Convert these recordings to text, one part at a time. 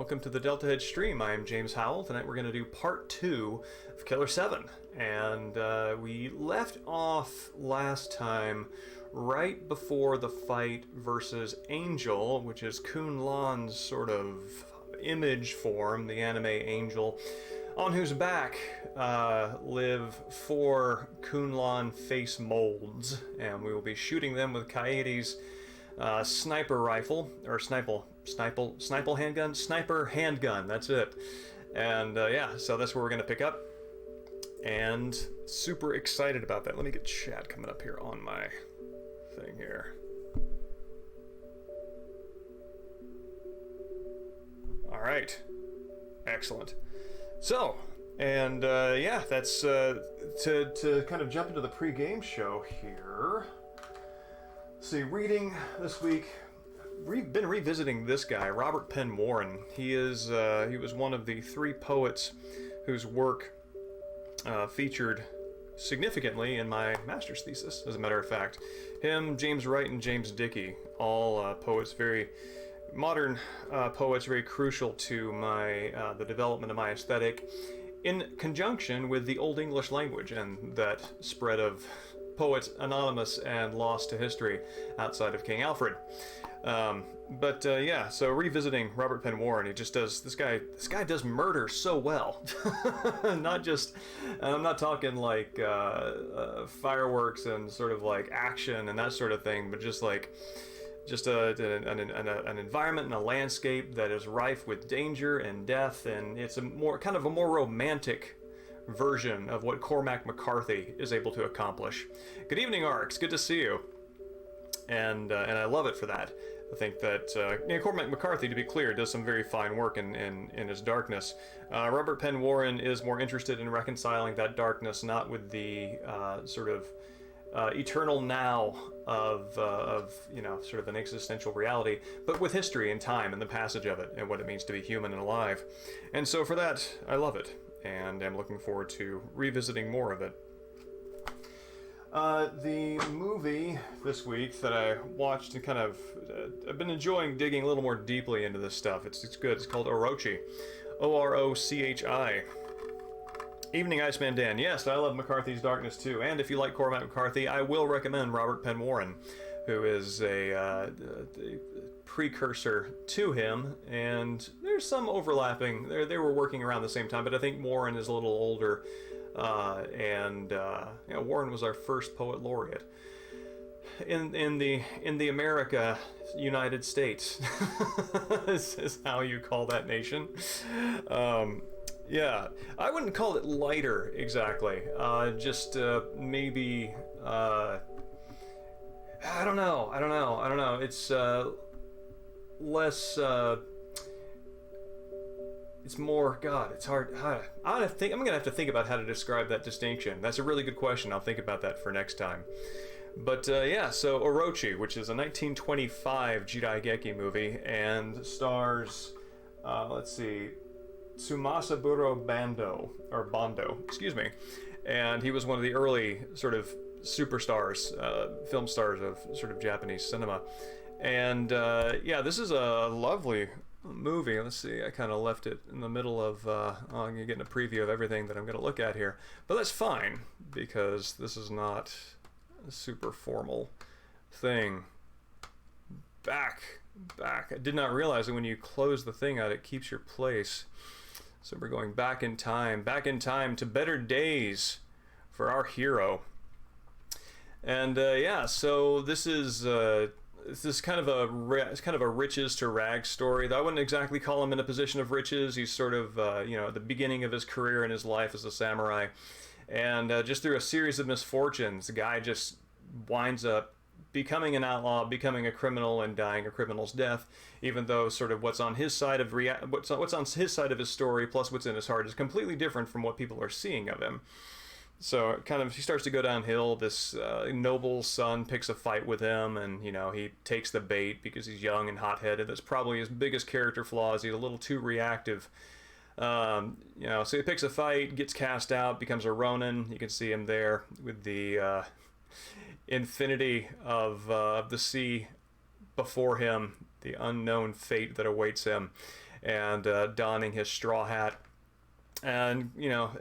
Welcome to the Deltahead stream. I am James Howell. Tonight we're going to do part 2 of Killer 7. And we left off last time right before the fight versus Angel, which is Kun Lan's sort of image form, the anime Angel, on whose back live 4 Kun Lan face molds. And we will be shooting them with Kaede's sniper rifle, or sniper handgun, that's it. And yeah, so that's where we're gonna pick up, and super excited about that. Let me get chat coming up here on my thing here. Alright, excellent. So, and yeah, that's to kind of jump into the pre-game show here. See, reading this week, been revisiting this guy, Robert Penn Warren. He was one of the 3 poets whose work featured significantly in my master's thesis, as a matter of fact. Him, James Wright, and James Dickey, all poets, very modern poets, very crucial to my the development of my aesthetic, in conjunction with the Old English language and that spread of poets anonymous and lost to history outside of King Alfred. Yeah, so revisiting Robert Penn Warren, he just does, this guy does murder so well. Not just, I'm not talking like fireworks and sort of like action and that sort of thing, but just like, an environment and a landscape that is rife with danger and death, and it's a more romantic version of what Cormac McCarthy is able to accomplish. Good evening, Arx. Good to see you. And I love it for that. I think that Cormac McCarthy, to be clear, does some very fine work in his darkness. Robert Penn Warren is more interested in reconciling that darkness not with the sort of eternal now of sort of an existential reality, but with history and time and the passage of it and what it means to be human and alive. And so for that, I love it, and I'm looking forward to revisiting more of it. The movie this week that I watched and kind of I've been enjoying digging a little more deeply into this stuff. It's good. It's called Orochi, O-R-O-C-H-I. Evening, Iceman Dan. Yes, I love McCarthy's Darkness too. And if you like Cormac McCarthy, I will recommend Robert Penn Warren, who is a precursor to him. And there's some overlapping. They were working around the same time, but I think Warren is a little older. Warren was our first poet laureate in the America United States. This is how you call that nation. Yeah, I wouldn't call it lighter exactly. Maybe I don't know. It's less. It's more. God, it's hard. I'm gonna have to think about how to describe that distinction. That's a really good question. I'll think about that for next time. But yeah, so Orochi, which is a 1925 Jidaigeki movie, and stars, let's see, Tsumasaburo Bondo, excuse me. And he was one of the early sort of superstars, film stars of sort of Japanese cinema. And yeah, this is a lovely movie. Let's see, I kind of left it in the middle of, I'm getting a preview of everything that I'm going to look at here. But that's fine, because this is not a super formal thing. Back. I did not realize that when you close the thing out, it keeps your place. So we're going back in time to better days for our hero. And yeah, so this is kind of a riches to rags story. Though I wouldn't exactly call him in a position of riches. He's sort of at the beginning of his career and his life as a samurai, and just through a series of misfortunes, the guy just winds up becoming an outlaw, becoming a criminal, and dying a criminal's death. Even though sort of what's on his side of his story plus what's in his heart is completely different from what people are seeing of him. So kind of he starts to go downhill. This noble son picks a fight with him, and he takes the bait because he's young and hot-headed. That's probably his biggest character flaw. Is he's a little too reactive. So he picks a fight, gets cast out, becomes a Ronin. You can see him there with the infinity of the sea before him, the unknown fate that awaits him. and donning his straw hat. And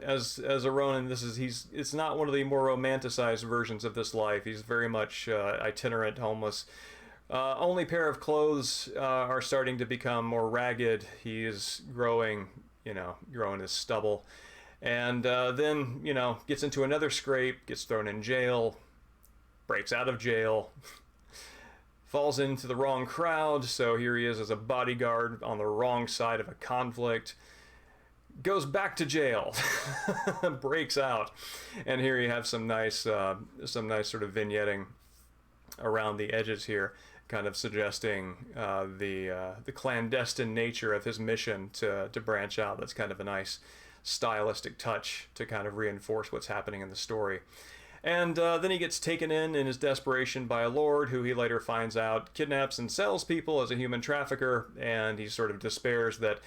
as a Ronin, it's not one of the more romanticized versions of this life. He's very much itinerant, homeless. Only pair of clothes are starting to become more ragged. He is growing his stubble, and then gets into another scrape, gets thrown in jail, breaks out of jail, falls into the wrong crowd. So here he is as a bodyguard on the wrong side of a conflict. Goes back to jail, breaks out, and here you have some nice sort of vignetting around the edges here, kind of suggesting the clandestine nature of his mission to branch out. That's kind of a nice stylistic touch to kind of reinforce what's happening in the story. And then he gets taken in his desperation by a lord who he later finds out kidnaps and sells people as a human trafficker, and he sort of despairs that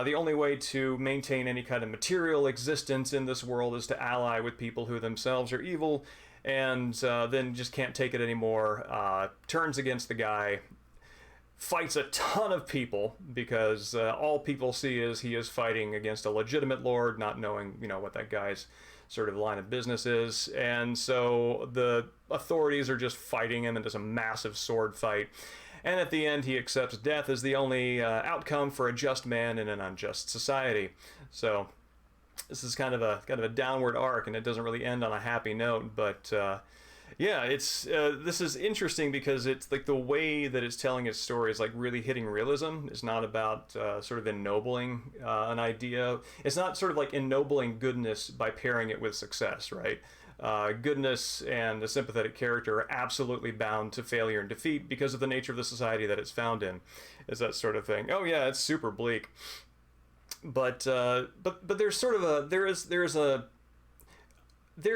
the only way to maintain any kind of material existence in this world is to ally with people who themselves are evil, and then just can't take it anymore, turns against the guy, fights a ton of people, because all people see is he is fighting against a legitimate lord, not knowing, what that guy's sort of line of business is. And so the authorities are just fighting him, and there's a massive sword fight. And at the end, he accepts death as the only outcome for a just man in an unjust society. So this is kind of a downward arc, and it doesn't really end on a happy note. But yeah, this is interesting because it's like the way that it's telling its story is like really hitting realism. It's not about sort of ennobling an idea. It's not sort of like ennobling goodness by pairing it with success, right? Goodness and a sympathetic character are absolutely bound to failure and defeat because of the nature of the society that it's found in. Is that sort of thing. Oh yeah, it's super bleak. But there's sort of there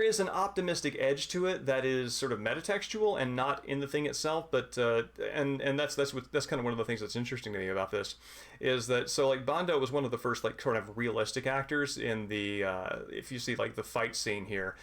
is an optimistic edge to it that is sort of metatextual and not in the thing itself. But and that's kind of one of the things that's interesting to me about this, is that so like Bando was one of the first like sort of realistic actors in the if you see like the fight scene here,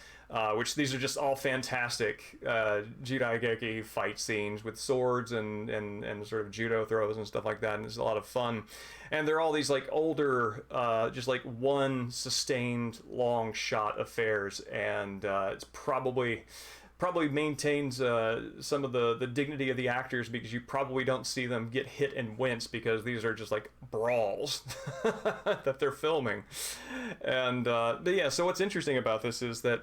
which these are just all fantastic Jidaigeki fight scenes with swords and sort of judo throws and stuff like that, and it's a lot of fun. And they're all these like older, just like one sustained long shot affairs, and it's probably maintains some of the dignity of the actors, because you probably don't see them get hit and wince, because these are just like brawls that they're filming. And but yeah, so what's interesting about this is that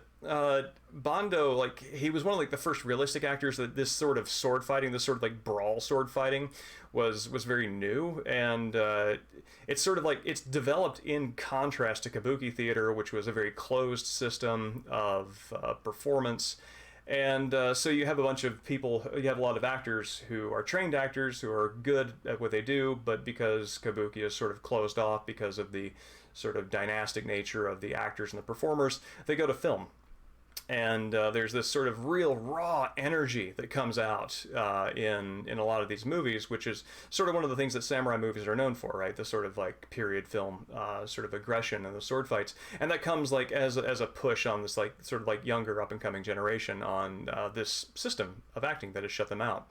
Bando, like, he was one of like the first realistic actors that this sort of sword fighting, this sort of like brawl sword fighting was very new. And it's sort of like it's developed in contrast to kabuki theater, which was a very closed system of performance. And so you have a bunch of people, you have a lot of actors who are trained actors who are good at what they do, but because kabuki is sort of closed off because of the sort of dynastic nature of the actors and the performers, they go to film. And there's this sort of real raw energy that comes out in a lot of these movies, which is sort of one of the things that samurai movies are known for, right? The sort of like period film sort of aggression and the sword fights, and that comes like as a push on this like sort of like younger up and coming generation on this system of acting that has shut them out.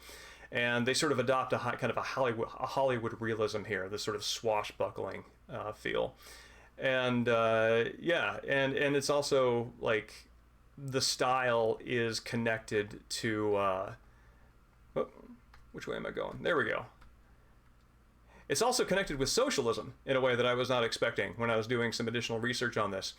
And they sort of adopt a kind of a Hollywood realism here, this sort of swashbuckling feel, and yeah, and it's also like, the style is connected to which way am I going? There we go. It's also connected with socialism in a way that I was not expecting when I was doing some additional research on this,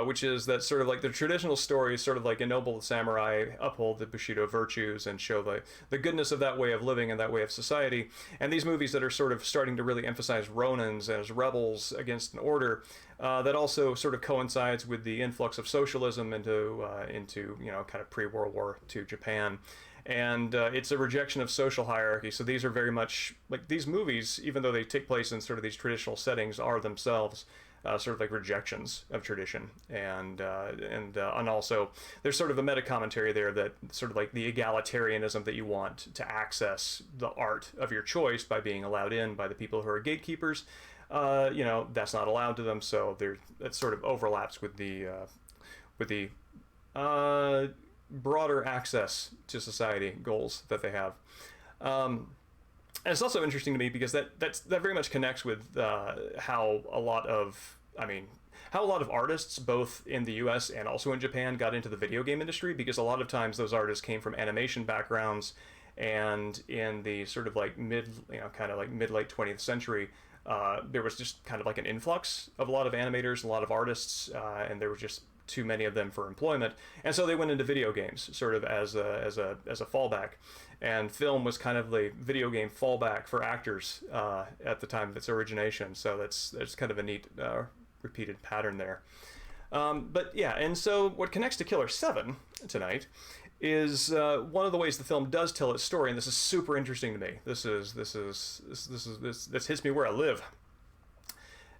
which is that sort of like the traditional stories sort of like ennoble the samurai, uphold the Bushido virtues, and show the goodness of that way of living and that way of society. And these movies that are sort of starting to really emphasize Ronins as rebels against an order, that also sort of coincides with the influx of socialism into kind of pre-World War II Japan. And it's a rejection of social hierarchy. So these are very much like, these movies, even though they take place in sort of these traditional settings, are themselves sort of like rejections of tradition. And also there's sort of a meta commentary there that sort of like the egalitarianism that you want to access the art of your choice by being allowed in by the people who are gatekeepers. That's not allowed to them. So that sort of overlaps with the broader access to society goals that they have. And it's also interesting to me because that very much connects with how a lot of, I mean, how a lot of artists, both in the US and also in Japan, got into the video game industry, because a lot of times those artists came from animation backgrounds, and in the sort of like kind of like mid late 20th century, there was just kind of like an influx of a lot of animators, a lot of artists, and there was just too many of them for employment, and so they went into video games sort of as a fallback, and film was kind of the video game fallback for actors at the time of its origination. So that's kind of a neat repeated pattern there. But yeah, and so what connects to Killer 7 tonight is one of the ways the film does tell its story, and this is super interesting to me. This hits me where I live,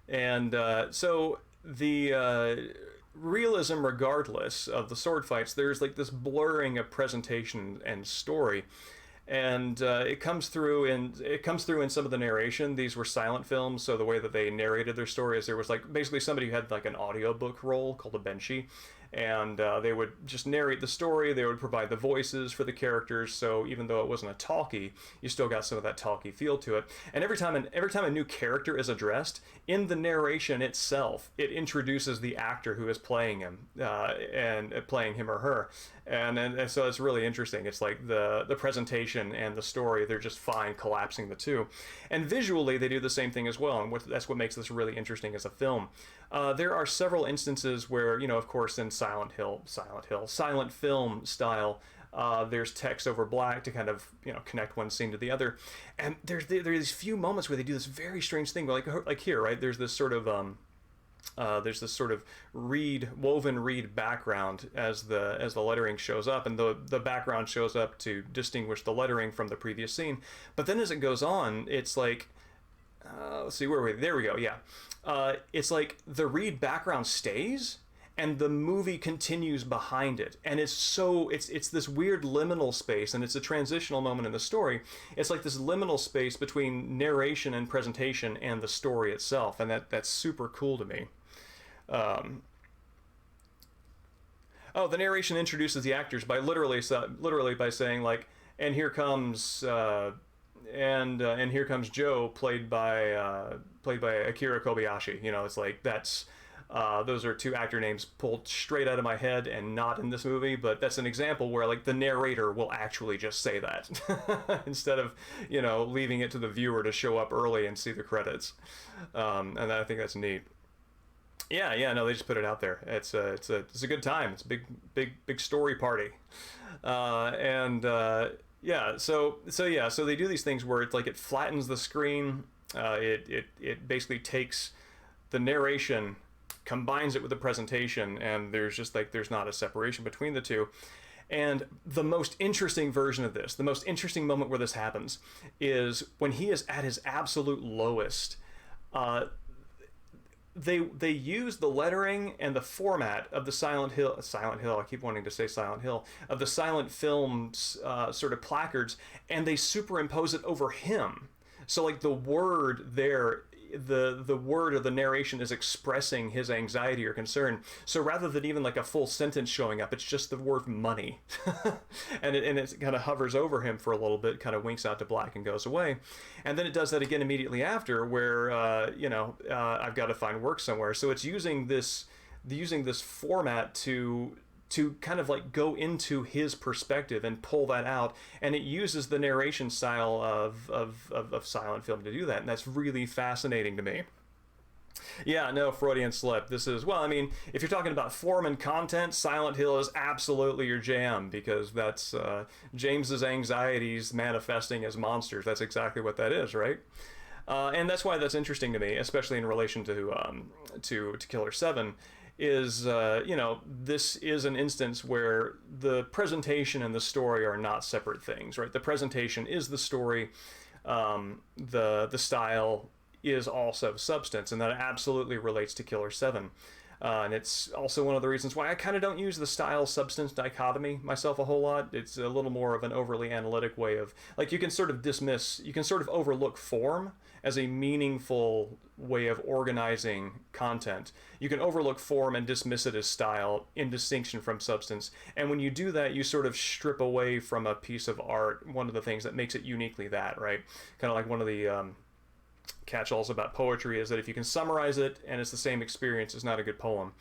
and so the realism, regardless of the sword fights, there's like this blurring of presentation and story, and it comes through in some of the narration. These were silent films, so the way that they narrated their story is there was like basically somebody who had like an audiobook role called a benshi, and they would just narrate the story. They would provide the voices for the characters, so even though it wasn't a talkie, you still got some of that talkie feel to it. And every time a new character is addressed in the narration itself, it introduces the actor who is playing him, and playing him or her, and so it's really interesting. It's like the presentation and the story, they're just fine collapsing the two. And visually they do the same thing as well, and that's what makes this really interesting as a film. There are several instances where, of course, in silent film style, there's text over black to kind of connect one scene to the other, and there's these few moments where they do this very strange thing, like here, right? There's this sort of woven reed background as the lettering shows up, and the background shows up to distinguish the lettering from the previous scene. But then as it goes on, it's like, let's see, there we go, yeah. It's like the reed background stays, and the movie continues behind it, and it's this weird liminal space, and it's a transitional moment in the story. It's like this liminal space between narration and presentation and the story itself, and that's super cool to me. The narration introduces the actors by literally by saying like, and here comes and here comes Joe, played by Akira Kobayashi. It's like that's. Those are two actor names pulled straight out of my head and not in this movie, but that's an example where like the narrator will actually just say that instead of leaving it to the viewer to show up early and see the credits, and I think that's neat. No, they just put it out there. It's a good time. It's a big story party, so they do these things where it's like it flattens the screen. It basically takes the narration, combines it with the presentation, and there's not a separation between the two. And the most interesting version of this, the most interesting moment where this happens, is when he is at his absolute lowest. They use the lettering and the format of the Silent Hill, I keep wanting to say Silent Hill, of the silent films sort of placards, and they superimpose it over him. So like the word there, the word or the narration is expressing his anxiety or concern. So rather than even like a full sentence showing up, it's just the word money. and it kind of hovers over him for a little bit, kind of winks out to black and goes away. And then it does that again immediately after, where I've got to find work somewhere. So it's using this format to kind of like go into his perspective and pull that out, and it uses the narration style of silent film to do that, and that's really fascinating to me. Yeah, no, Freudian slip. This is, well, I mean, if you're talking about form and content, Silent Hill is absolutely your jam, because that's James's anxieties manifesting as monsters. That's exactly what that is, right? And that's why that's interesting to me, especially in relation to Killer 7. Is this is an instance where the presentation and the story are not separate things, right? The presentation is the story, the style is also substance, and that absolutely relates to Killer 7. And it's also one of the reasons why I kind of don't use the style-substance dichotomy myself a whole lot. It's a little more of an overly analytic way of, like, you can sort of overlook form as a meaningful way of organizing content. You can overlook form and dismiss it as style in distinction from substance. And when you do that, you sort of strip away from a piece of art one of the things that makes it uniquely that, right? Kind of like one of the catch-alls about poetry is that if you can summarize it and it's the same experience, it's not a good poem.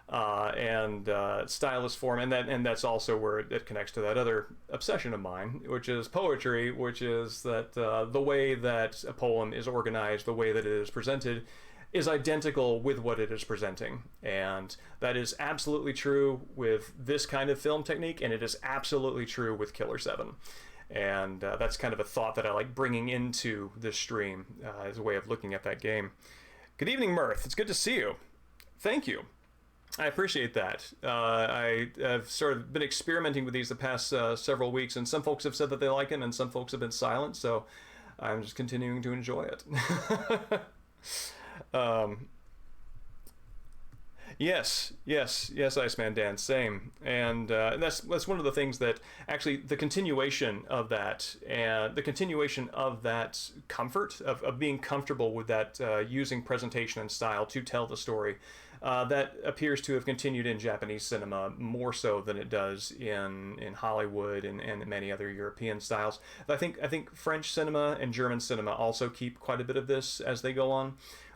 Style is form, and that's also where it connects to that other obsession of mine, which is poetry, which is that the way that a poem is organized, the way that it is presented, is identical with what it is presenting. And that is absolutely true with this kind of film technique, and it is absolutely true with Killer7. And that's kind of a thought that I like bringing into this stream as a way of looking at that game. Good evening, Mirth. It's good to see you. Thank you. I appreciate that. I have sort of been experimenting with these the past several weeks, and some folks have said that they like them, and some folks have been silent, so I'm just continuing to enjoy it. Yes, Iceman Dan, same. And that's one of the things that actually the continuation of that comfort of being comfortable with that using presentation and style to tell the story. That appears to have continued in Japanese cinema more so than it does in Hollywood and many other European styles. I think French cinema and German cinema also keep quite a bit of this as they go on.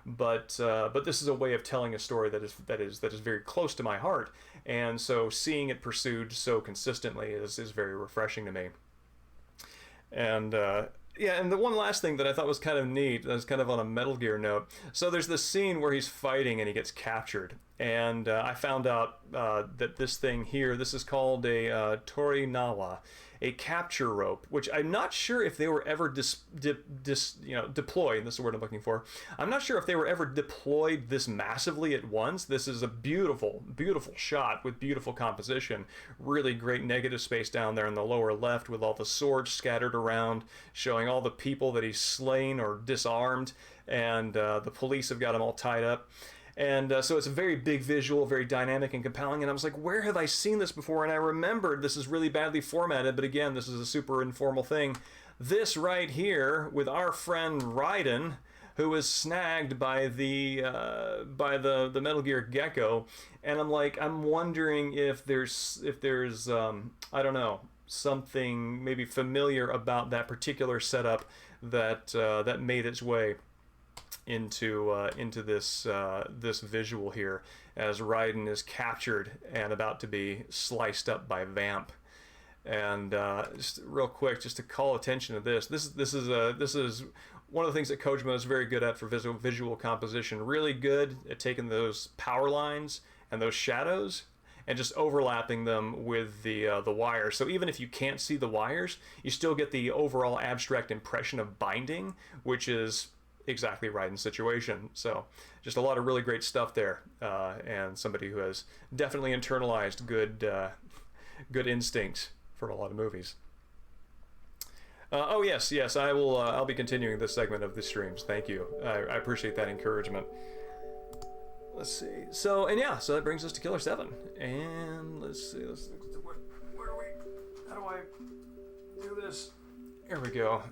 But this is a way of telling a story that is very close to my heart, and so seeing it pursued so consistently is very refreshing to me. And and the one last thing that I thought was kind of neat, that was kind of on a Metal Gear note. So there's this scene where he's fighting and he gets captured, and I found out that this thing here, this is called a Torinawa, a capture rope, which I'm not sure if they were ever deployed. This is the word I'm looking for. I'm not sure if they were ever deployed this massively at once. This is a beautiful, beautiful shot with beautiful composition. Really great negative space down there in the lower left with all the swords scattered around, showing all the people that he's slain or disarmed, and the police have got him all tied up. And so it's a very big visual, very dynamic and compelling. And I was like, where have I seen this before? And I remembered this is really badly formatted, but again, this is a super informal thing. This right here with our friend Raiden, who was snagged by the Metal Gear Gecko. And I'm like, I'm wondering if there's I don't know, something maybe familiar about that particular setup that made its way into this visual here as Raiden is captured and about to be sliced up by Vamp. And just real quick, just to call attention to this is one of the things that Kojima is very good at for visual composition. Really good at taking those power lines and those shadows and just overlapping them with the wires. So even if you can't see the wires, you still get the overall abstract impression of binding, which is exactly Raiden's situation. So just a lot of really great stuff there, and somebody who has definitely internalized good instinct from a lot of movies. Oh yes, I will. I'll be continuing this segment of the streams. Thank you. I appreciate that encouragement. Let's see. So that brings us to Killer7, and let's see. Where are we? How do I do this? Here we go.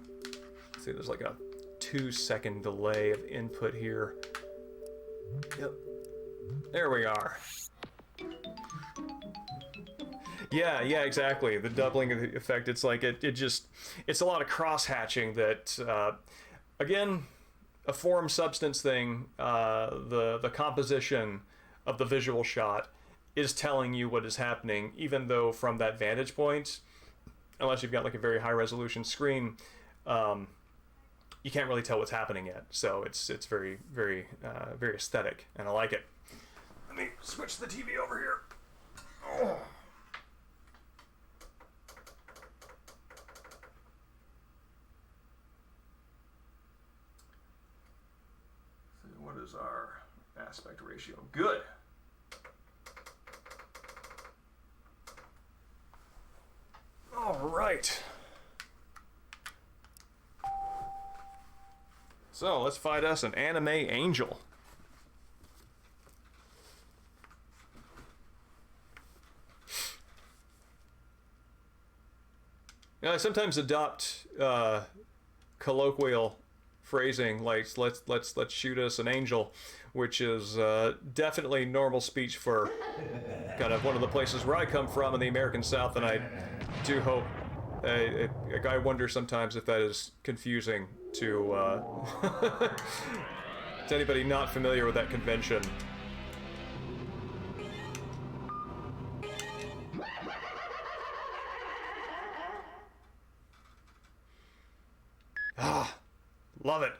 Let's see, there's like a 2-second delay of input here. Yep. There we are. Yeah, exactly. The doubling of the effect. It's like it's a lot of cross-hatching that, again, a form substance thing. The composition of the visual shot is telling you what is happening, even though from that vantage point, unless you've got like a very high resolution screen, you can't really tell what's happening yet. So it's very, very, very aesthetic, and I like it. Let me switch the TV over here. Oh. So what is our aspect ratio? Good. All right. So let's find us an anime angel. I sometimes adopt colloquial phrasing like let's shoot us an angel, which is definitely normal speech for kind of one of the places where I come from in the American South, and I do hope I wonder sometimes if that is confusing to to anybody not familiar with that convention. Ah, love it.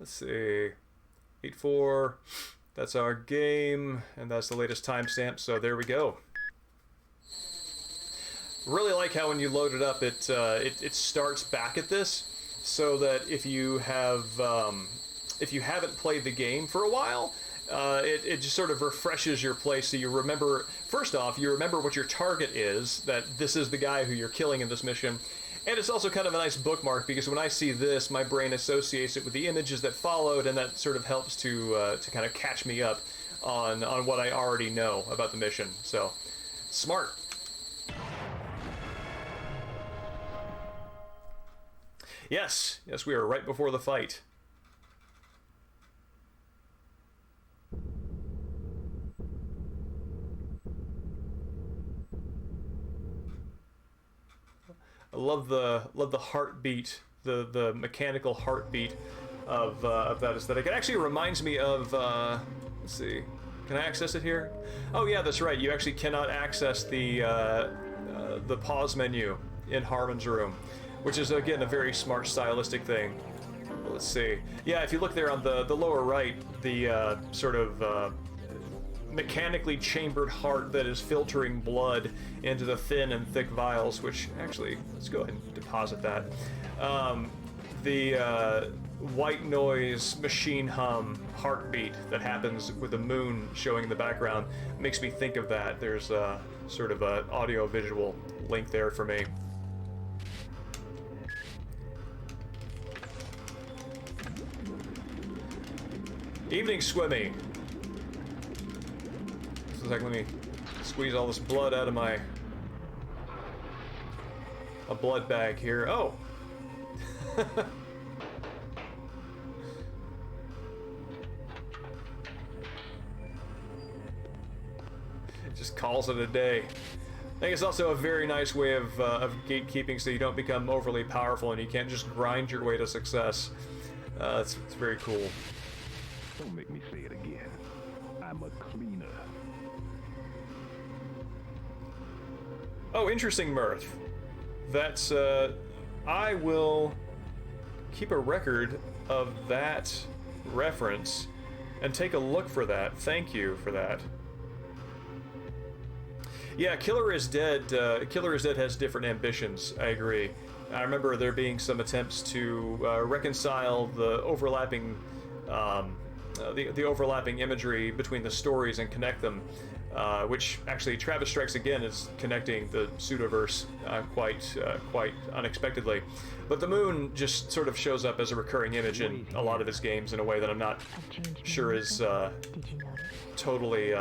Let's see, 8-4. That's our game, and that's the latest timestamp. So there we go. Really like how when you load it up, it starts back at this, so that if you haven't played the game for a while, it just sort of refreshes your play, so you remember. First off, you remember what your target is, that this is the guy who you're killing in this mission. And it's also kind of a nice bookmark, because when I see this, my brain associates it with the images that followed, and that sort of helps to kind of catch me up on what I already know about the mission. So, smart. Yes, we are right before the fight. I love the heartbeat, the mechanical heartbeat of that aesthetic. It actually reminds me of let's see, can I access it here? Oh yeah, that's right. You actually cannot access the pause menu in Harmon's room, which is again a very smart stylistic thing. Let's see. Yeah, if you look there on the lower right, the sort of mechanically chambered heart that is filtering blood into the thin and thick vials, which actually, let's go ahead and deposit that. The white noise machine hum heartbeat that happens with the moon showing in the background makes me think of that. There's sort of an audio-visual link there for me. Evening, Swimmy. It's like, let me squeeze all this blood out of a blood bag here. Oh! It just calls it a day. I think it's also a very nice way of gatekeeping, so you don't become overly powerful and you can't just grind your way to success. It's very cool. Don't make me say it again. I'm a cleaner. Oh, interesting, Mirth. That's, I will keep a record of that reference and take a look for that. Thank you for that. Yeah, Killer is Dead has different ambitions, I agree. I remember there being some attempts to reconcile the overlapping the overlapping imagery between the stories and connect them, which actually Travis Strikes Again is connecting the pseudoverse quite unexpectedly. But the moon just sort of shows up as a recurring image in a lot of his games in a way that I'm not sure is tototally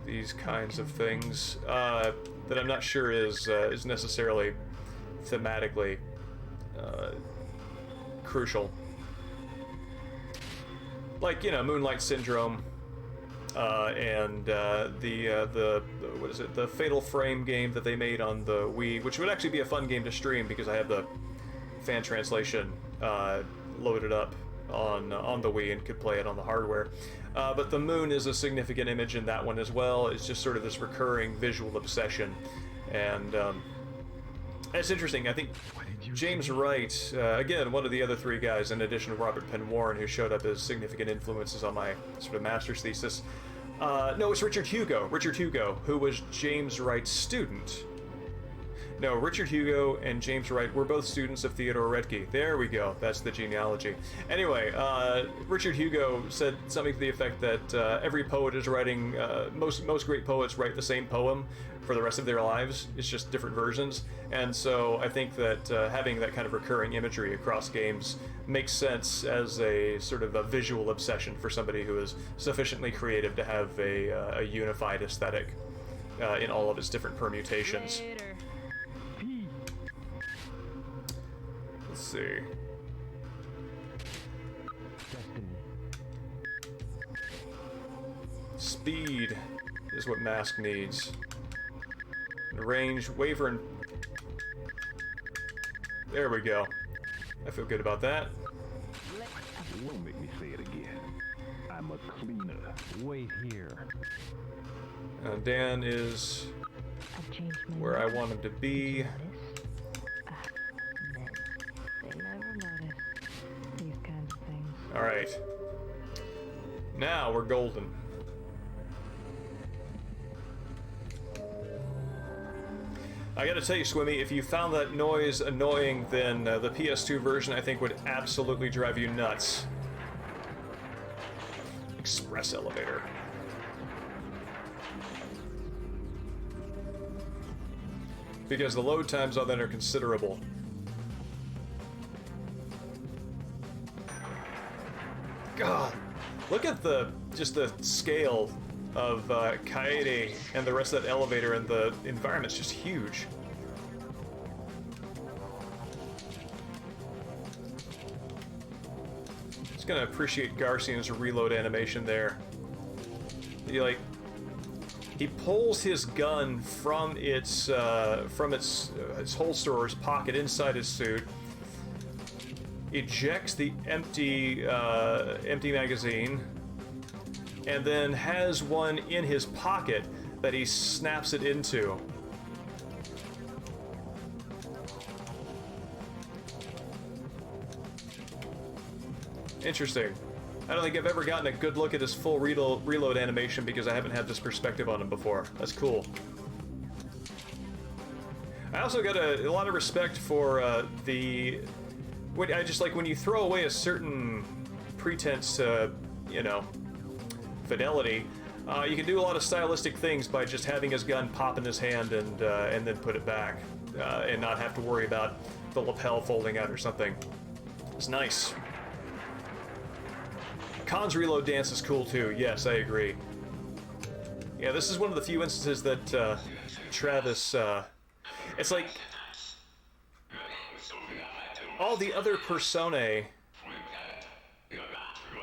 these kinds of things that I'm not sure is necessarily thematically crucial. Like, you know, Moonlight Syndrome, and the what is it? The Fatal Frame game that they made on the Wii, which would actually be a fun game to stream because I have the fan translation loaded up on the Wii and could play it on the hardware. But the moon is a significant image in that one as well. It's just sort of this recurring visual obsession, and it's interesting. I think James Wright, again, one of the other three guys, in addition to Robert Penn Warren, who showed up as significant influences on my sort of master's thesis. No, it's Richard Hugo. Richard Hugo, who was James Wright's student. No, Richard Hugo and James Wright were both students of Theodore Redke. There we go. That's the genealogy. Anyway, Richard Hugo said something to the effect that every poet is writing, most great poets write the same poem for the rest of their lives. It's just different versions. And so I think that having that kind of recurring imagery across games makes sense as a sort of a visual obsession for somebody who is sufficiently creative to have a unified aesthetic. in all of its different permutations. Let's see. Speed is what Mask needs. Range, Wyvern. There we go. I feel good about that. You won't make me say it again. I'm a cleaner. Wait here. Dan is where I want him to be. They never notice these kinds of things. Alright. Now we're golden. I gotta tell you, Swimmy, if you found that noise annoying, then the PS2 version, I think, would absolutely drive you nuts. Express elevator. Because the load times on that are considerable. God, look at just the scale of Kaede and the rest of that elevator, and the environment's just huge. Just gonna appreciate Garcian's reload animation there. He pulls his gun from its holster or his pocket inside his suit, ejects the empty magazine, and then has one in his pocket that he snaps it into. Interesting. I don't think I've ever gotten a good look at his full reload animation because I haven't had this perspective on him before. That's cool. I also got a lot of respect for when you throw away a certain pretense to, fidelity, you can do a lot of stylistic things by just having his gun pop in his hand and then put it back, and not have to worry about the lapel folding out or something. It's nice. Khan's reload dance is cool too. Yes, I agree. Yeah, this is one of the few instances that Travis. It's like all the other personae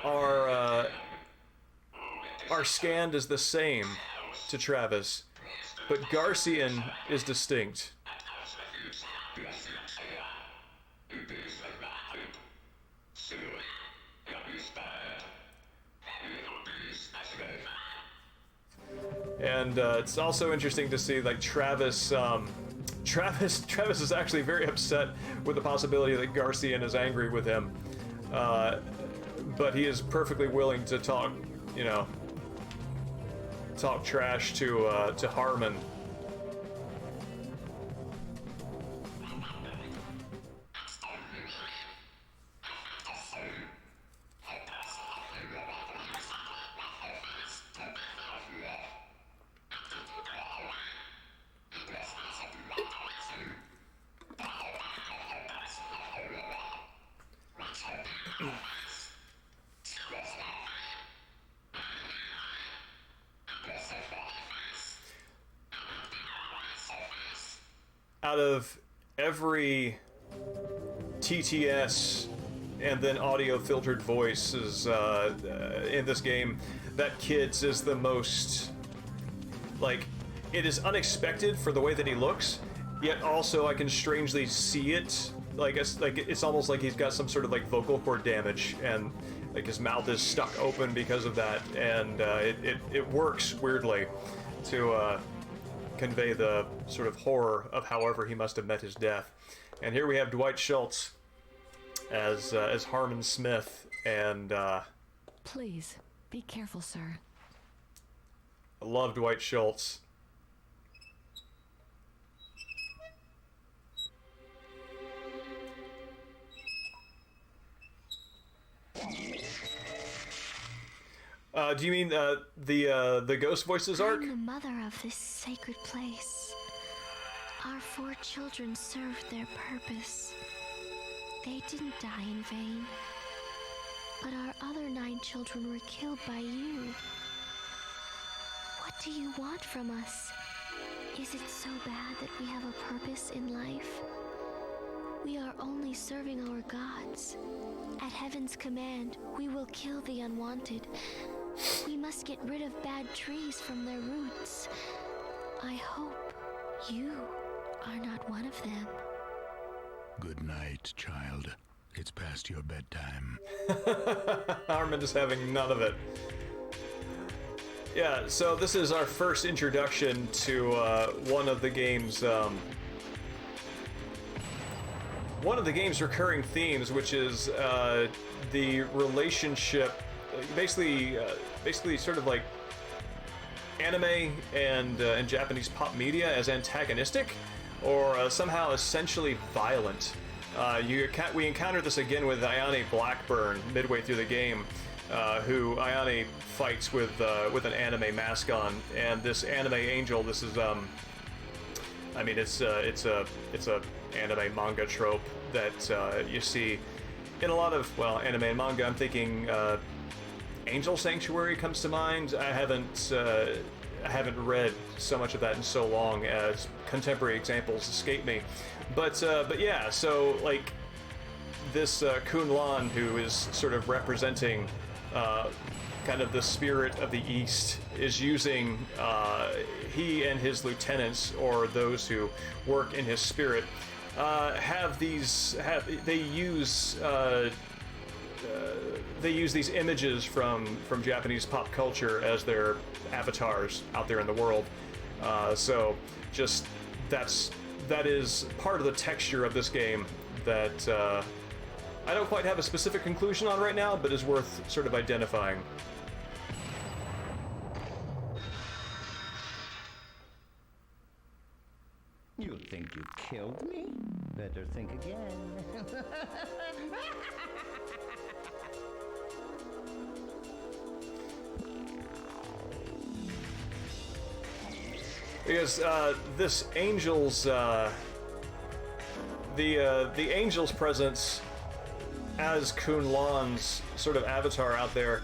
are scanned as the same to Travis, but Garcian is distinct. And it's also interesting to see, like, Travis is actually very upset with the possibility that Garcian is angry with him, but he is perfectly willing to talk trash to Harmon. Out of every TTS and then audio filtered voices in this game, that kid's is the most, like, it is unexpected for the way that he looks, yet also I can strangely see it. Like it's almost like he's got some sort of like vocal cord damage, and like his mouth is stuck open because of that, and it works weirdly to convey the sort of horror of however he must have met his death. And here we have Dwight Schultz as Harmon Smith, and Please, be careful, sir. I love Dwight Schultz. Do you mean the Ghost Voices arc? I'm the mother of this sacred place. Our 4 children served their purpose. They didn't die in vain. But our other 9 children were killed by you. What do you want from us? Is it so bad that we have a purpose in life? We are only serving our gods. At heaven's command, we will kill the unwanted. We must get rid of bad trees from their roots. I hope you are not one of them. Good night, child. It's past your bedtime. Armand is having none of it. Yeah, so this is our first introduction to one of the game's recurring themes, which is the relationship, basically sort of like anime and Japanese pop media as antagonistic, or somehow essentially violent. We encounter this again with Ayane Blackburn midway through the game, who Ayane fights with an anime mask on, and this anime angel. This is I mean, it's a anime manga trope that you see in a lot of, well, anime and manga. I'm thinking Angel Sanctuary comes to mind. I haven't read so much of that in so long as contemporary examples escape me. But yeah, so like this Kun Lan, who is sort of representing kind of the spirit of the East, is using he and his lieutenants, or those who work in his spirit, they use these images from Japanese pop culture as their avatars out there in the world. So just that is part of the texture of this game that I don't quite have a specific conclusion on right now, but is worth sort of identifying. You think you killed me? Better think again. Because this angel's the angel's presence as Kun Lan's sort of avatar out there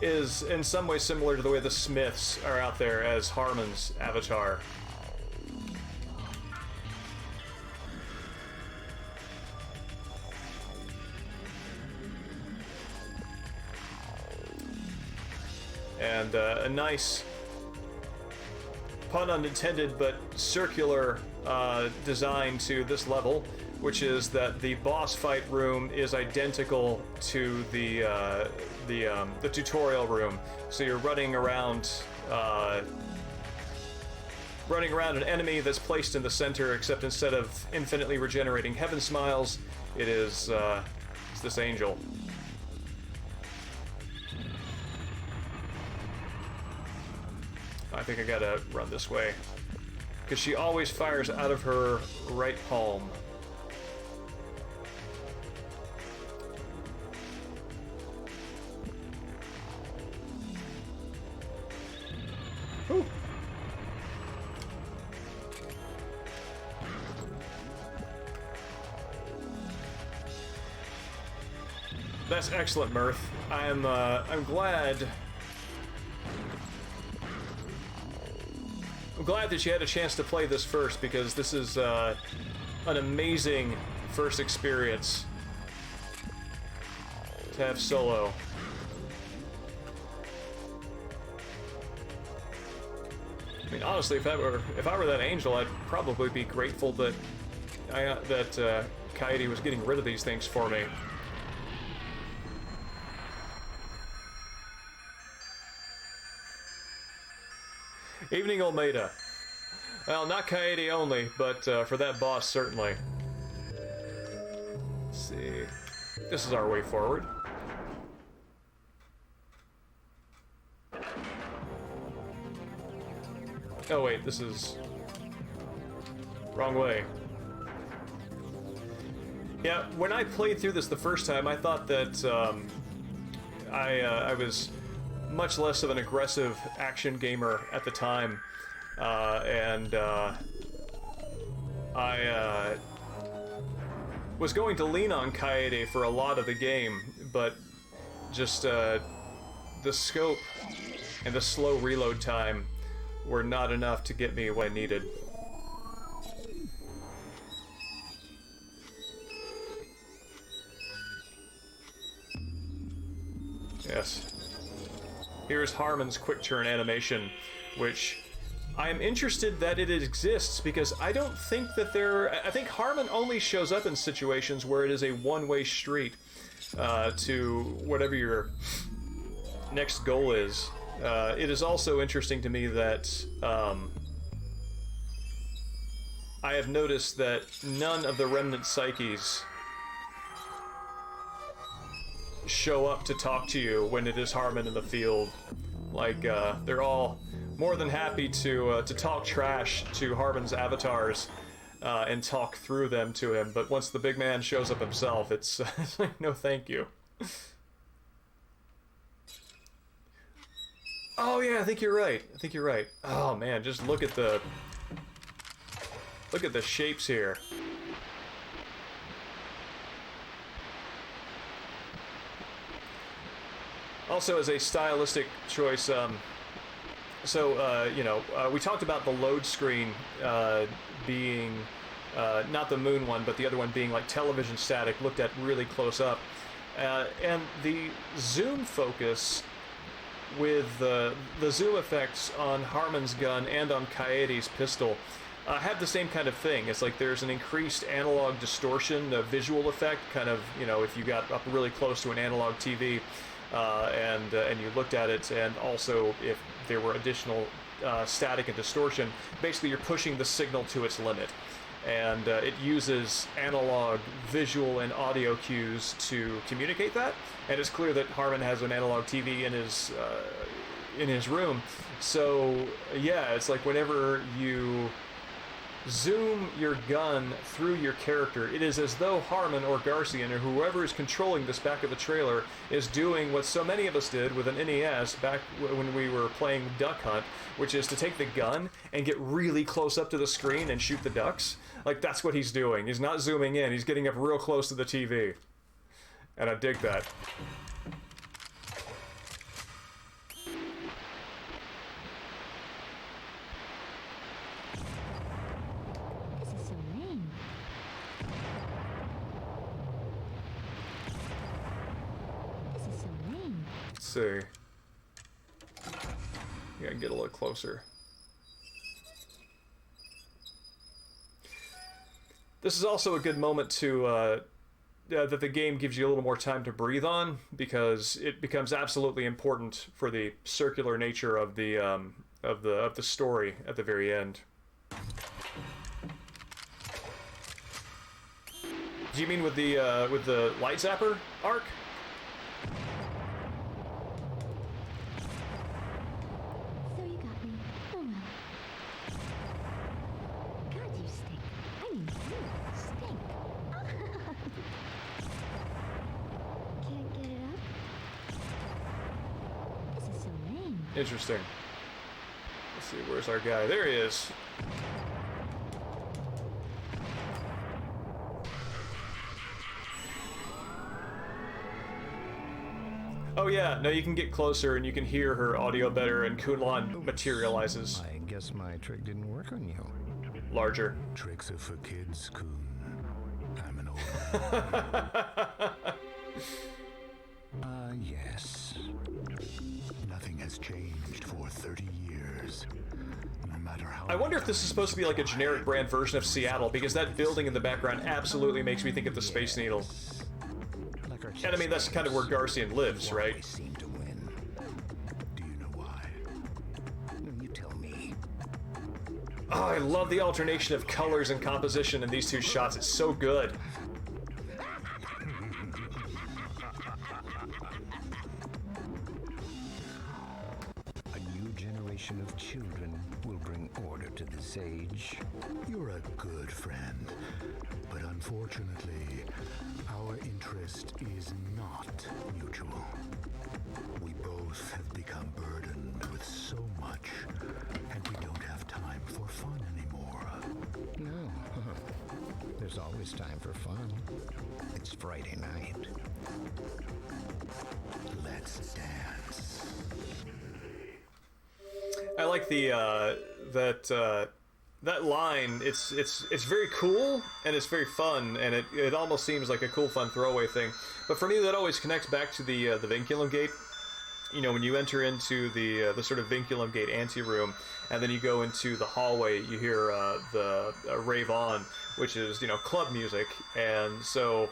is in some way similar to the way the Smiths are out there as Harmon's avatar. And a nice, pun unintended, but circular design to this level, which is that the boss fight room is identical to the tutorial room. So you're running around an enemy that's placed in the center, except instead of infinitely regenerating heaven smiles, it's this angel. I think I gotta run this way, because she always fires out of her right palm. Whew. That's excellent, Mirth. I'm glad. I'm glad that you had a chance to play this first, because this is an amazing first experience to have solo. I mean, honestly, if I were that angel, I'd probably be grateful that Kaede was getting rid of these things for me. Evening, Olmeda. Well, not Kaede only, but for that boss, certainly. Let's see. This is our way forward. Oh wait, this is... wrong way. Yeah, when I played through this the first time, I thought that I was much less of an aggressive action gamer at the time, and I was going to lean on Kaede for a lot of the game, but just the scope and the slow reload time were not enough to get me what I needed. Yes. Here's Harmon's quick turn animation, which I am interested that it exists because I don't think that I think Harmon only shows up in situations where it is a one-way street to whatever your next goal is. It is also interesting to me that I have noticed that none of the remnant psyches show up to talk to you when it is Harmon in the field. Like, they're all more than happy to talk trash to Harmon's avatars and talk through them to him, but once the big man shows up himself, it's like, no thank you. Oh yeah, I think you're right. I think you're right. Oh man, just look at the shapes here. Also, as a stylistic choice, we talked about the load screen being not the moon one, but the other one being like television static, looked at really close up, and the zoom focus with the zoom effects on Harmon's gun and on Kaede's pistol have the same kind of thing. It's like there's an increased analog distortion, a visual effect, kind of, you know, if you got up really close to an analog TV and you looked at it, and also if there were additional static and distortion, basically you're pushing the signal to its limit. And it uses analog visual and audio cues to communicate that. And it's clear that Harmon has an analog TV in his room. So yeah, it's like whenever you zoom your gun through your character, it is as though Harmon or Garcian or whoever is controlling this back of the trailer is doing what so many of us did with an NES back when we were playing Duck Hunt, which is to take the gun and get really close up to the screen and shoot the ducks. Like, that's what he's doing. He's not zooming in, he's getting up real close to the TV. And I dig that. This is so mean. This is so mean. Let's see. Yeah, I can get a little closer. This is also a good moment to that the game gives you a little more time to breathe on, because it becomes absolutely important for the circular nature of the story at the very end. Do you mean with the light zapper arc? So you got me. Oh well. God, you stink. I mean, you stink. Can't get it up? This is so mean. Interesting. Let's see, where's our guy? There he is. Oh yeah, no, you can get closer and you can hear her audio better, and Kunlun materializes I guess my trick didn't work on you. larger. Tricks are for kids, Coon. I'm an old man. Yes. Nothing has changed for 30 years. No matter how. I wonder if this is supposed to be like a generic brand version of Seattle, because that building in the background absolutely makes me think of the Space Needle. Like our And I mean, that's kind of where Garcian lives, Why right? they seem to win. Do you know why? No, you tell me. Oh, I love the alternation of colors and composition in these two shots. It's so good. A new generation of children will bring order to this age. You're a good friend, but unfortunately, our interest is not mutual. We both have become burdened with so much, and we don't have time for fun anymore. No. There's always time for fun. It's Friday night. Let's dance. I like the that line. It's very cool and it's very fun, and it almost seems like a cool, fun throwaway thing. But for me, that always connects back to the Vinculum Gate. You know, when you enter into the sort of Vinculum Gate anteroom, and then you go into the hallway, you hear the Rave On, which is, you know, club music, and so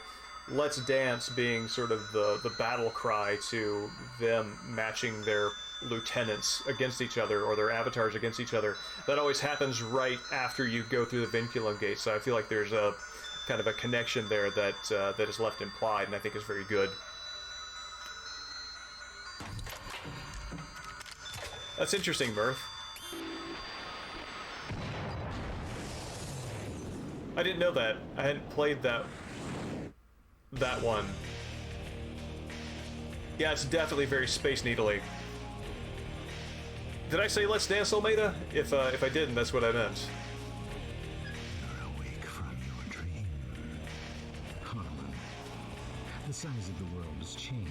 Let's Dance being sort of the battle cry to them matching their lieutenants against each other, or their avatars against each other. That always happens right after you go through the Vinculum Gate, so I feel like there's a kind of a connection there that that is left implied, and I think is very good. That's interesting, Mirth. I didn't know that. I hadn't played that one. Yeah, it's definitely very Space Needle-y. Did I say Let's Dance, Olmeda? If I didn't, that's what I meant. You're awake from your dream. Harlan, the size of the world has changed.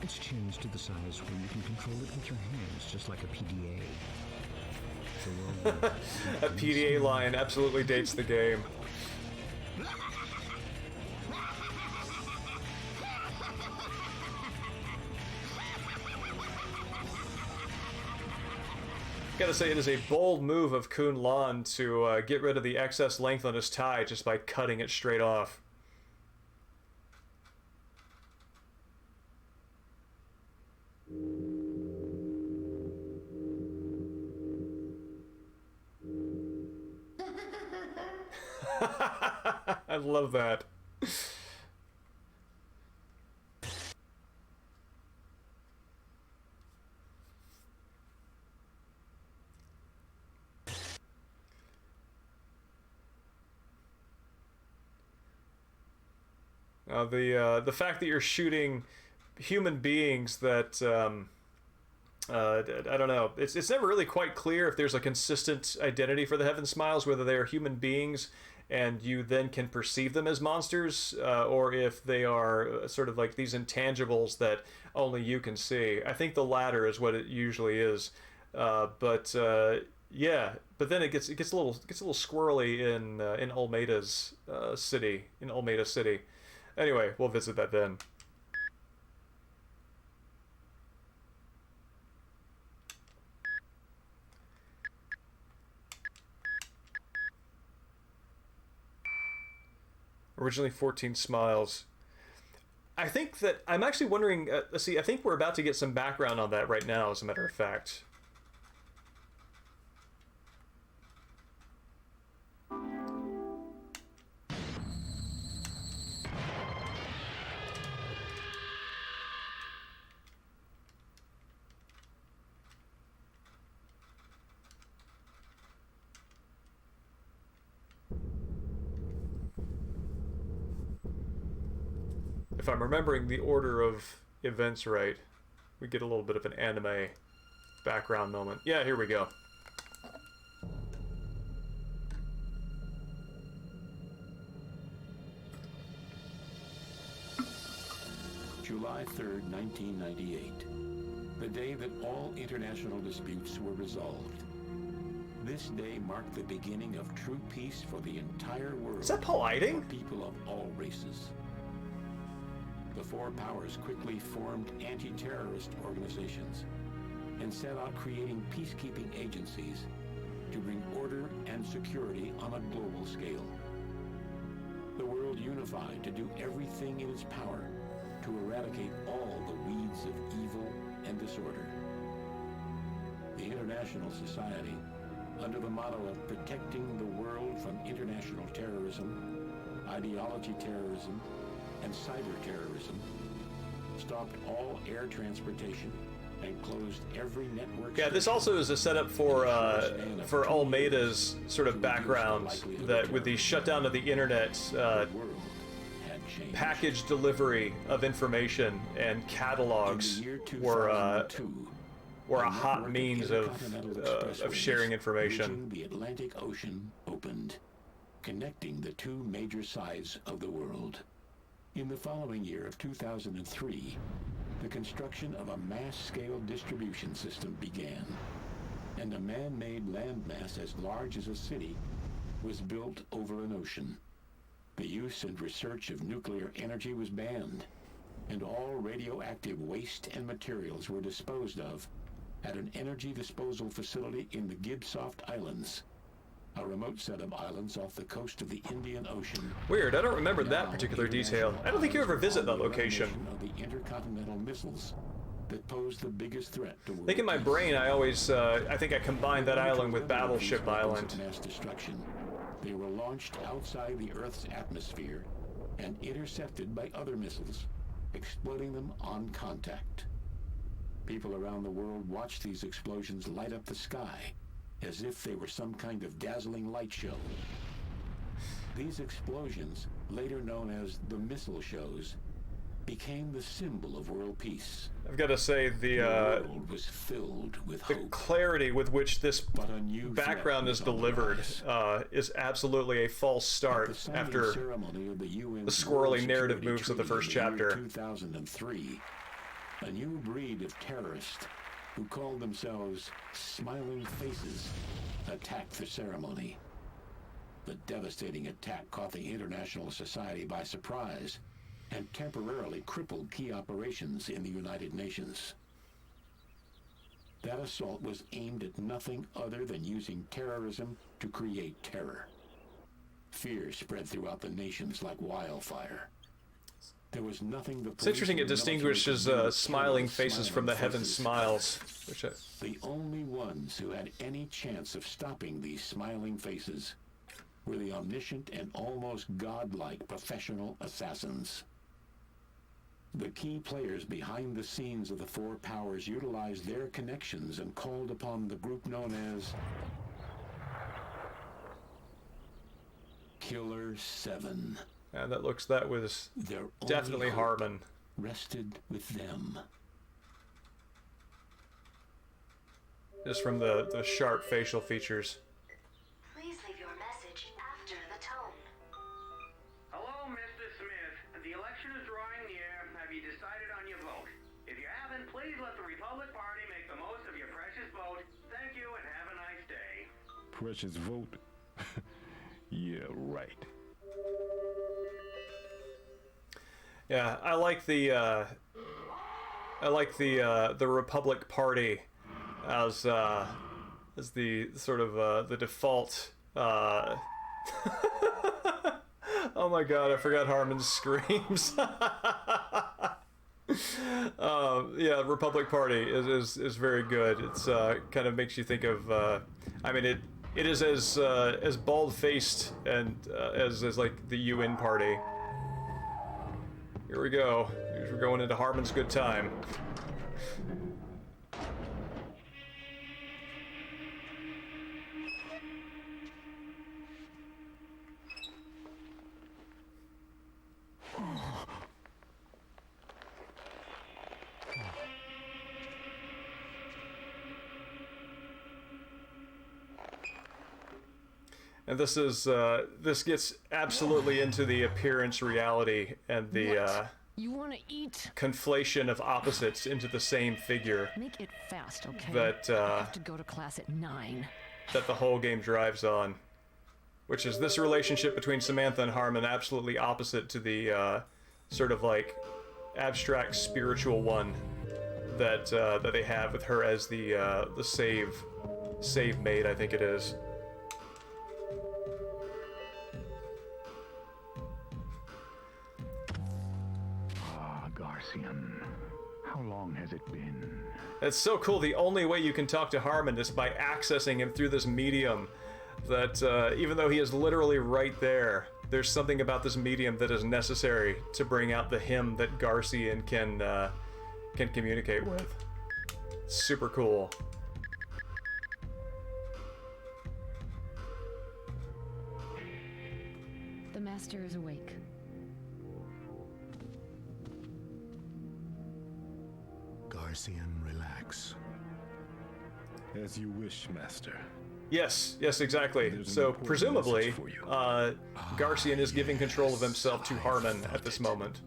It's changed to the size where you can control it with your hands, just like a PDA. The world A PDA line absolutely dates the game. Gotta say, it is a bold move of Kun Lan to get rid of the excess length on his tie just by cutting it straight off. I love that. The fact that you're shooting human beings that I don't know. It's never really quite clear if there's a consistent identity for the Heaven Smiles, whether they are human beings and you then can perceive them as monsters, or if they are sort of like these intangibles that only you can see. I think the latter is what it usually is. Yeah, but then it gets a little squirrely in Olmeda's city, in Olmeda City. Anyway, we'll visit that then. Originally 14 Smiles. I think that I'm actually wondering. Let's see. I think we're about to get some background on that right now, as a matter of fact. If I'm remembering the order of events right, we get a little bit of an anime background moment. Yeah, here we go. July 3rd, 1998. The day that all international disputes were resolved. This day marked the beginning of true peace for the entire world. Is that Paul Eiding? For people of all races. The four powers quickly formed anti-terrorist organizations and set out creating peacekeeping agencies to bring order and security on a global scale. The world unified to do everything in its power to eradicate all the weeds of evil and disorder. The International Society, under the motto of protecting the world from international terrorism, ideology terrorism, and cyber terrorism, stopped all air transportation and closed every network. Yeah, this also is a setup for Almeida's sort of background, that with the shutdown of the internet, package delivery of information and catalogs were a hot means of sharing information. The Atlantic Ocean opened, connecting the two major sides of the world. In the following year of 2003, the construction of a mass-scale distribution system began. and a man-made landmass as large as a city was built over an ocean. The use and research of nuclear energy was banned, and all radioactive waste and materials were disposed of at an energy disposal facility in the Gibsoft Islands, a remote set of islands off the coast of the Indian Ocean. Weird, I don't remember that particular detail. I don't think you ever visit that location. Of the intercontinental missiles that pose the biggest threat to world I think in my peace. brain I always, I think I combined that island with Delivery of these Battleship weapons Island. of mass destruction. They were launched outside the Earth's atmosphere and intercepted by other missiles, exploding them on contact. People around the world watched these explosions light up the sky as if they were some kind of dazzling light show. These explosions, later known as the missile shows, became the symbol of world peace. I've got to say The world was filled with the hope. clarity with which this But a new background threat is was on the delivered rise. is absolutely a false At start the signing after ceremony of the UN's the squirrely World narrative Security moves of the Treaty first in the year chapter. 2003, a new breed of terrorists who called themselves Smiling Faces attacked the ceremony. The devastating attack caught the international society by surprise and temporarily crippled key operations in the United Nations. That assault was aimed at nothing other than using terrorism to create terror. Fear spread throughout the nations like wildfire. There was nothing the It's interesting it distinguishes smiling faces from the heaven smiles. Which The only ones who had any chance of stopping these smiling faces were the omniscient and almost godlike professional assassins. The key players behind the scenes of the four powers utilized their connections and called upon the group known as Killer7. and that was Their definitely only hope Harmon. rested with them. Just from the sharp facial features. Please leave your message after the tone. Hello, Mr. Smith. The election is drawing near. Have you decided on your vote? If you haven't, please let the Republic Party make the most of your precious vote. Thank you and have a nice day. Precious vote? Yeah, right. Yeah, I like the Republic Party as the sort of the default. Oh my God, I forgot Harmon's screams. Yeah, Republic Party is very good. It's kind of makes you think of. I mean, it is as bald-faced and as like the UN Party. Here we go. We're going into Harmon's good time. And this gets absolutely into the appearance reality and the You want to eat? conflation of opposites into the same figure Make it fast, okay? that I have to go to class at 9. that the whole game drives on, which is this relationship between Samantha and Harmon, absolutely opposite to the sort of like abstract spiritual one that that they have with her as the save maid, I think it is. Garcian, how long has it been? It's so cool. The only way you can talk to Harmon is by accessing him through this medium. That even though he is literally right there, there's something about this medium that is necessary to bring out the him that Garcian can communicate with. Super cool. The master is awake. Garcian, relax. As you wish, Master. Yes, exactly. There's an So important presumably, message for you. Garcian is giving control of himself to Harmon at this moment.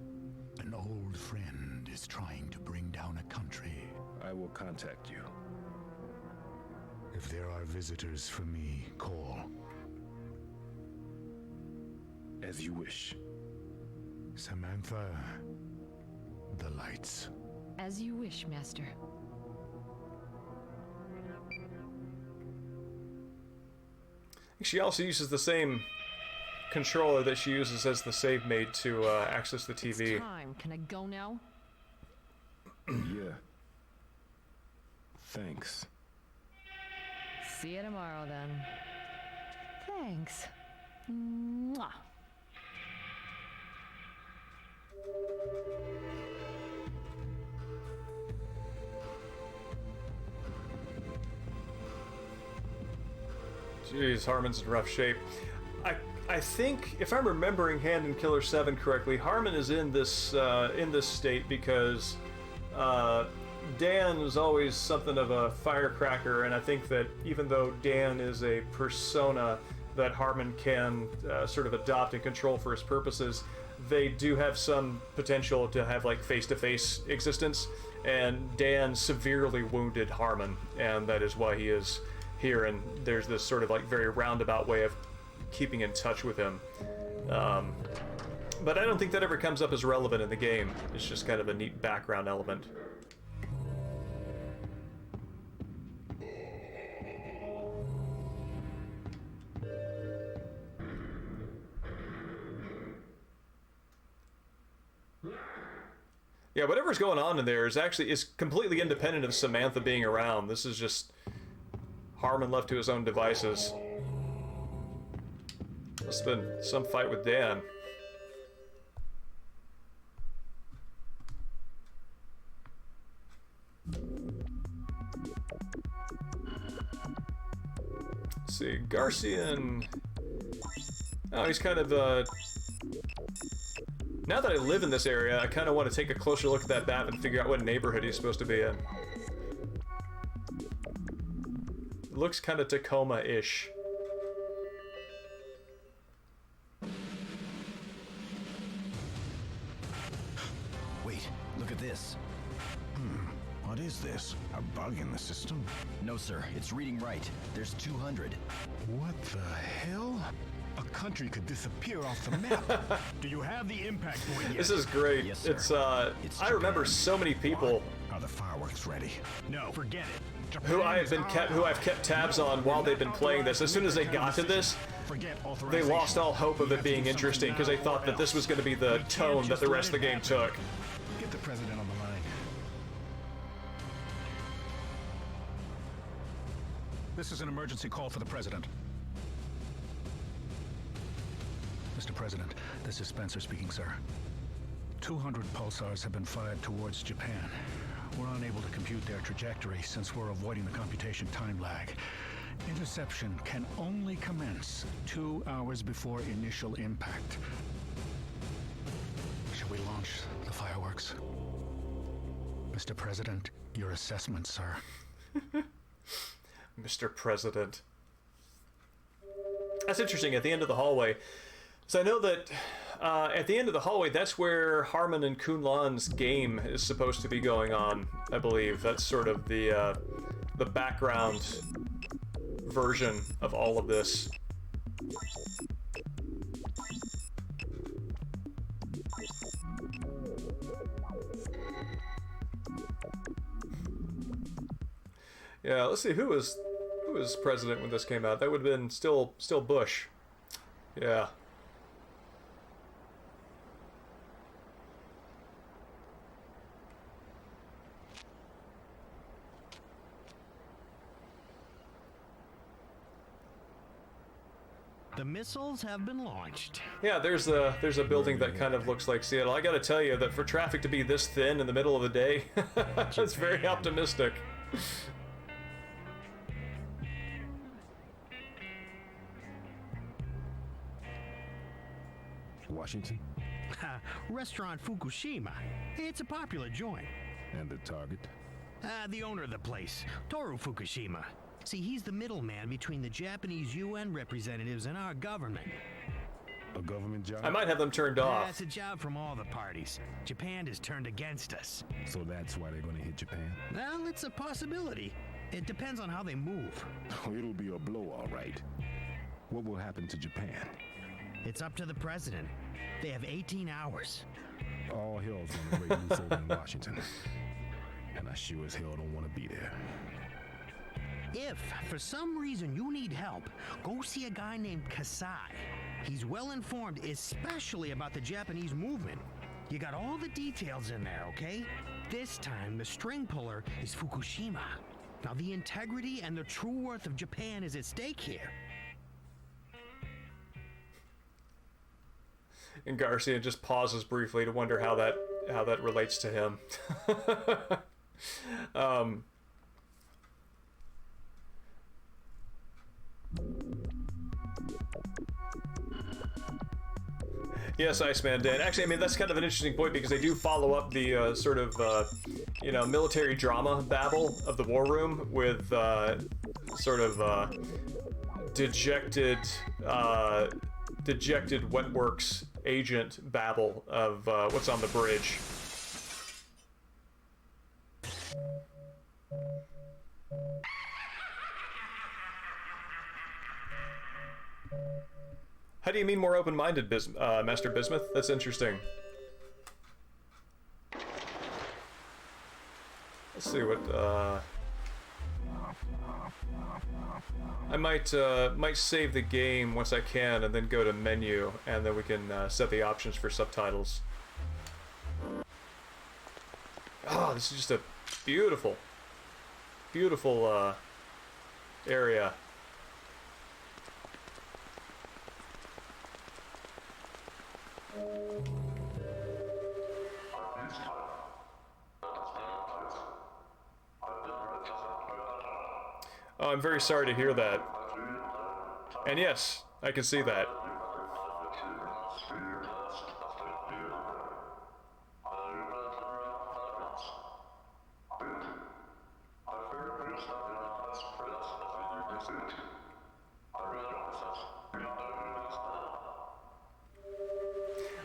An old friend is trying to bring down a country. I will contact you. If If there are visitors for me, call. As you wish. Samantha, the lights. As you wish, Master. She also uses the same controller that she uses as the save mate to access the TV. It's time. Can I go now? Yeah. Thanks. See you tomorrow, then. Thanks. Mwah. Jeez, Harmon's in rough shape. I think, if I'm remembering Hand and Killer 7 correctly, Harmon is in this state because Dan is always something of a firecracker, and I think that even though Dan is a persona that Harmon can sort of adopt and control for his purposes, they do have some potential to have like face-to-face existence, and Dan severely wounded Harmon, and that is why he is here, and there's this sort of like very roundabout way of keeping in touch with him. But I don't think that ever comes up as relevant in the game. It's just kind of a neat background element. Yeah, whatever's going on in there is completely independent of Samantha being around. This is just Harmon left to his own devices. Must have been some fight with Dan. Let's see, Garcian. Oh, he's kind of now that I live in this area, I kind of want to take a closer look at that map and figure out what neighborhood he's supposed to be in. It looks kind of Tacoma-ish. Wait, look at this. What is this? A bug in the system? No, sir, it's reading right. There's 200. What the hell? A country could disappear off the map. Do you have the impact point yet? This is great. Yes, sir. It's I remember so many people. Are the fireworks ready? No, forget it. Who I've kept tabs on while they've been playing this. As soon as they got to this, they lost all hope of it being interesting because they thought that this was going to be the tone that the rest of the game took. Get the president on the line. This is an emergency call for the president. Mr. President, this is Spencer speaking, sir. 200 pulsars have been fired towards Japan. We're unable to compute their trajectory since we're avoiding the computation time lag. Interception can only commence 2 hours before initial impact. Shall we launch the fireworks? Mr. President, your assessment, sir. Mr. President. That's interesting, at the end of the hallway. So I know that at the end of the hallway, that's where Harmon and Kunlan's game is supposed to be going on, I believe. That's sort of the background version of all of this. Yeah, let's see, who was president when this came out? That would have been still Bush. Yeah. The missiles have been launched. Yeah, there's a building that kind of looks like Seattle. I gotta tell you that for traffic to be this thin in the middle of the day, that's very optimistic. Washington? Restaurant Fukushima. It's a popular joint. And the target? The owner of the place, Toru Fukushima. See, he's the middleman between the Japanese UN representatives and our government. A government job? I might have them turned off. That's a job from all the parties. Japan has turned against us. So that's why they're going to hit Japan? Well, it's a possibility. It depends on how they move. It'll be a blow, all right. What will happen to Japan? It's up to the president. They have 18 hours. All hell's gonna break loose over in Washington. And I sure as hell don't want to be there. If, for some reason, you need help, go see a guy named Kasai. He's well informed, especially about the Japanese movement. You got all the details in there, okay? This time, the string puller is Fukushima. Now, the integrity and the true worth of Japan is at stake here. And Garcia just pauses briefly to wonder how that relates to him. Yes, Iceman Dan. Actually, I mean, that's kind of an interesting point because they do follow up the sort of, military drama babble of the War Room with sort of dejected Wetworks agent babble of what's on the bridge. How do you mean more open-minded, Master Bismuth? That's interesting. Let's see what, I might save the game once I can and then go to menu, and then we can set the options for subtitles. Oh, this is just a beautiful, beautiful area. Oh, I'm very sorry to hear that. And yes, I can see that.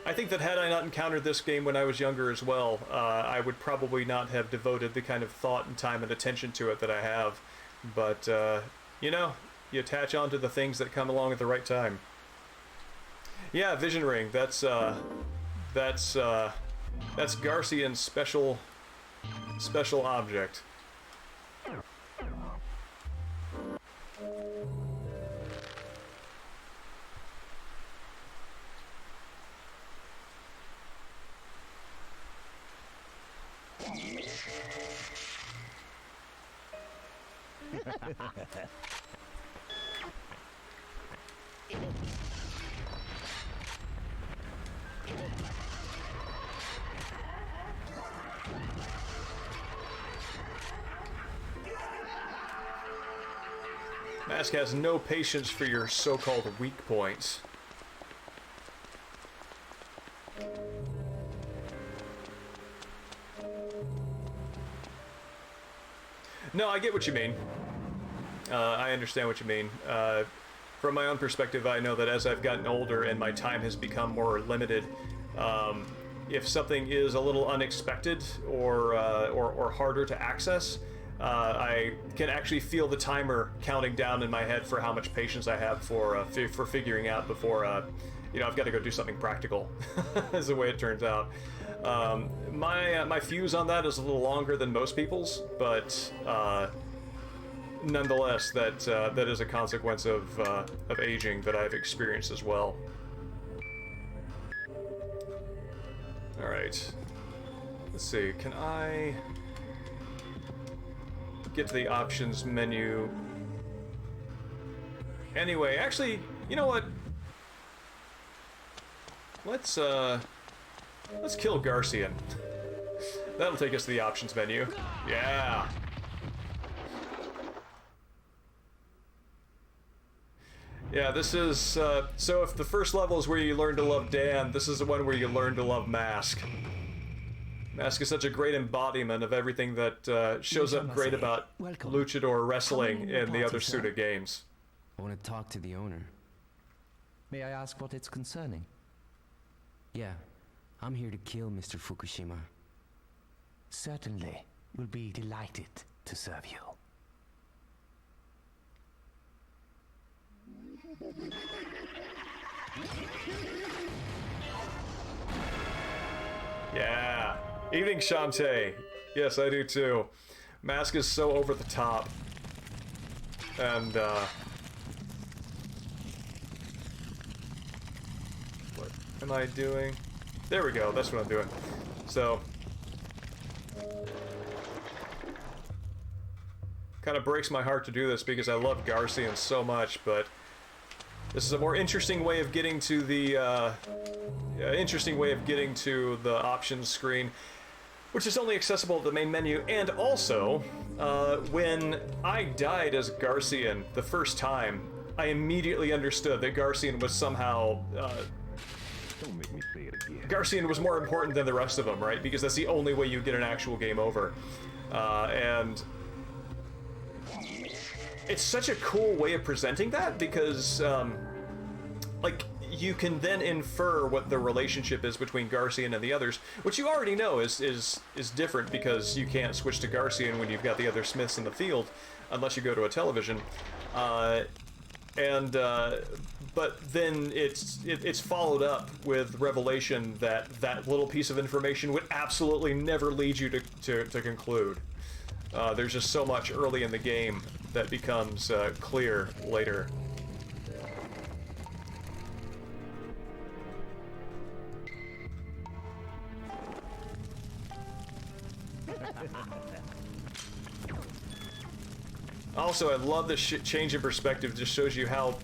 I think that had I not encountered this game when I was younger as well, I would probably not have devoted the kind of thought and time and attention to it that I have. But, you know, you attach on to the things that come along at the right time. Yeah, Vision Ring, that's Garcian's special object. Mask has no patience for your so-called weak points. No, I get what you mean. I understand what you mean. From my own perspective, I know that as I've gotten older and my time has become more limited, if something is a little unexpected or harder to access, I can actually feel the timer counting down in my head for how much patience I have for figuring out before, I've got to go do something practical, is the way it turns out. My fuse on that is a little longer than most people's, but nonetheless, that is a consequence of aging that I've experienced as well. All right, let's see. Can I get to the options menu? Anyway, actually, you know what? Let's kill Garcian. That'll take us to the options menu. Yeah. Yeah, this is, so if the first level is where you learn to love Dan, this is the one where you learn to love Mask. Mask is such a great embodiment of everything that shows up great about luchador wrestling in the other Suda games. I want to talk to the owner. May I ask what it's concerning? Yeah, I'm here to kill Mr. Fukushima. Certainly. We'll be delighted to serve you. Yeah. Evening, Shantae. Yes, I do too. Mask is so over the top. And, what am I doing? There we go, that's what I'm doing. So, kind of breaks my heart to do this because I love Garcian so much, but this is a more interesting way of getting to the, options screen, which is only accessible at the main menu. And also, when I died as Garcian the first time, I immediately understood that Garcian was somehow, Don't make me say it again. Garcian was more important than the rest of them, right? Because that's the only way you get an actual game over. And it's such a cool way of presenting that because, like, you can then infer what the relationship is between Garcian and the others, which you already know is different because you can't switch to Garcian when you've got the other Smiths in the field, unless you go to a television. But then it's followed up with revelation that that little piece of information would absolutely never lead you to conclude. There's just so much early in the game that becomes clear later. Also, I love this change in perspective. It just shows you how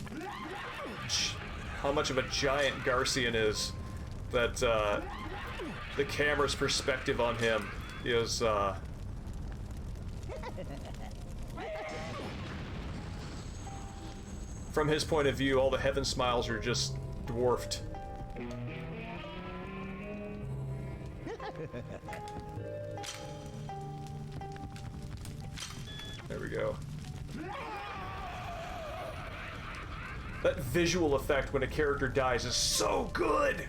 much of a giant Garcian is. That the camera's perspective on him is from his point of view, all the heaven smiles are just dwarfed. There we go. That visual effect when a character dies is so good!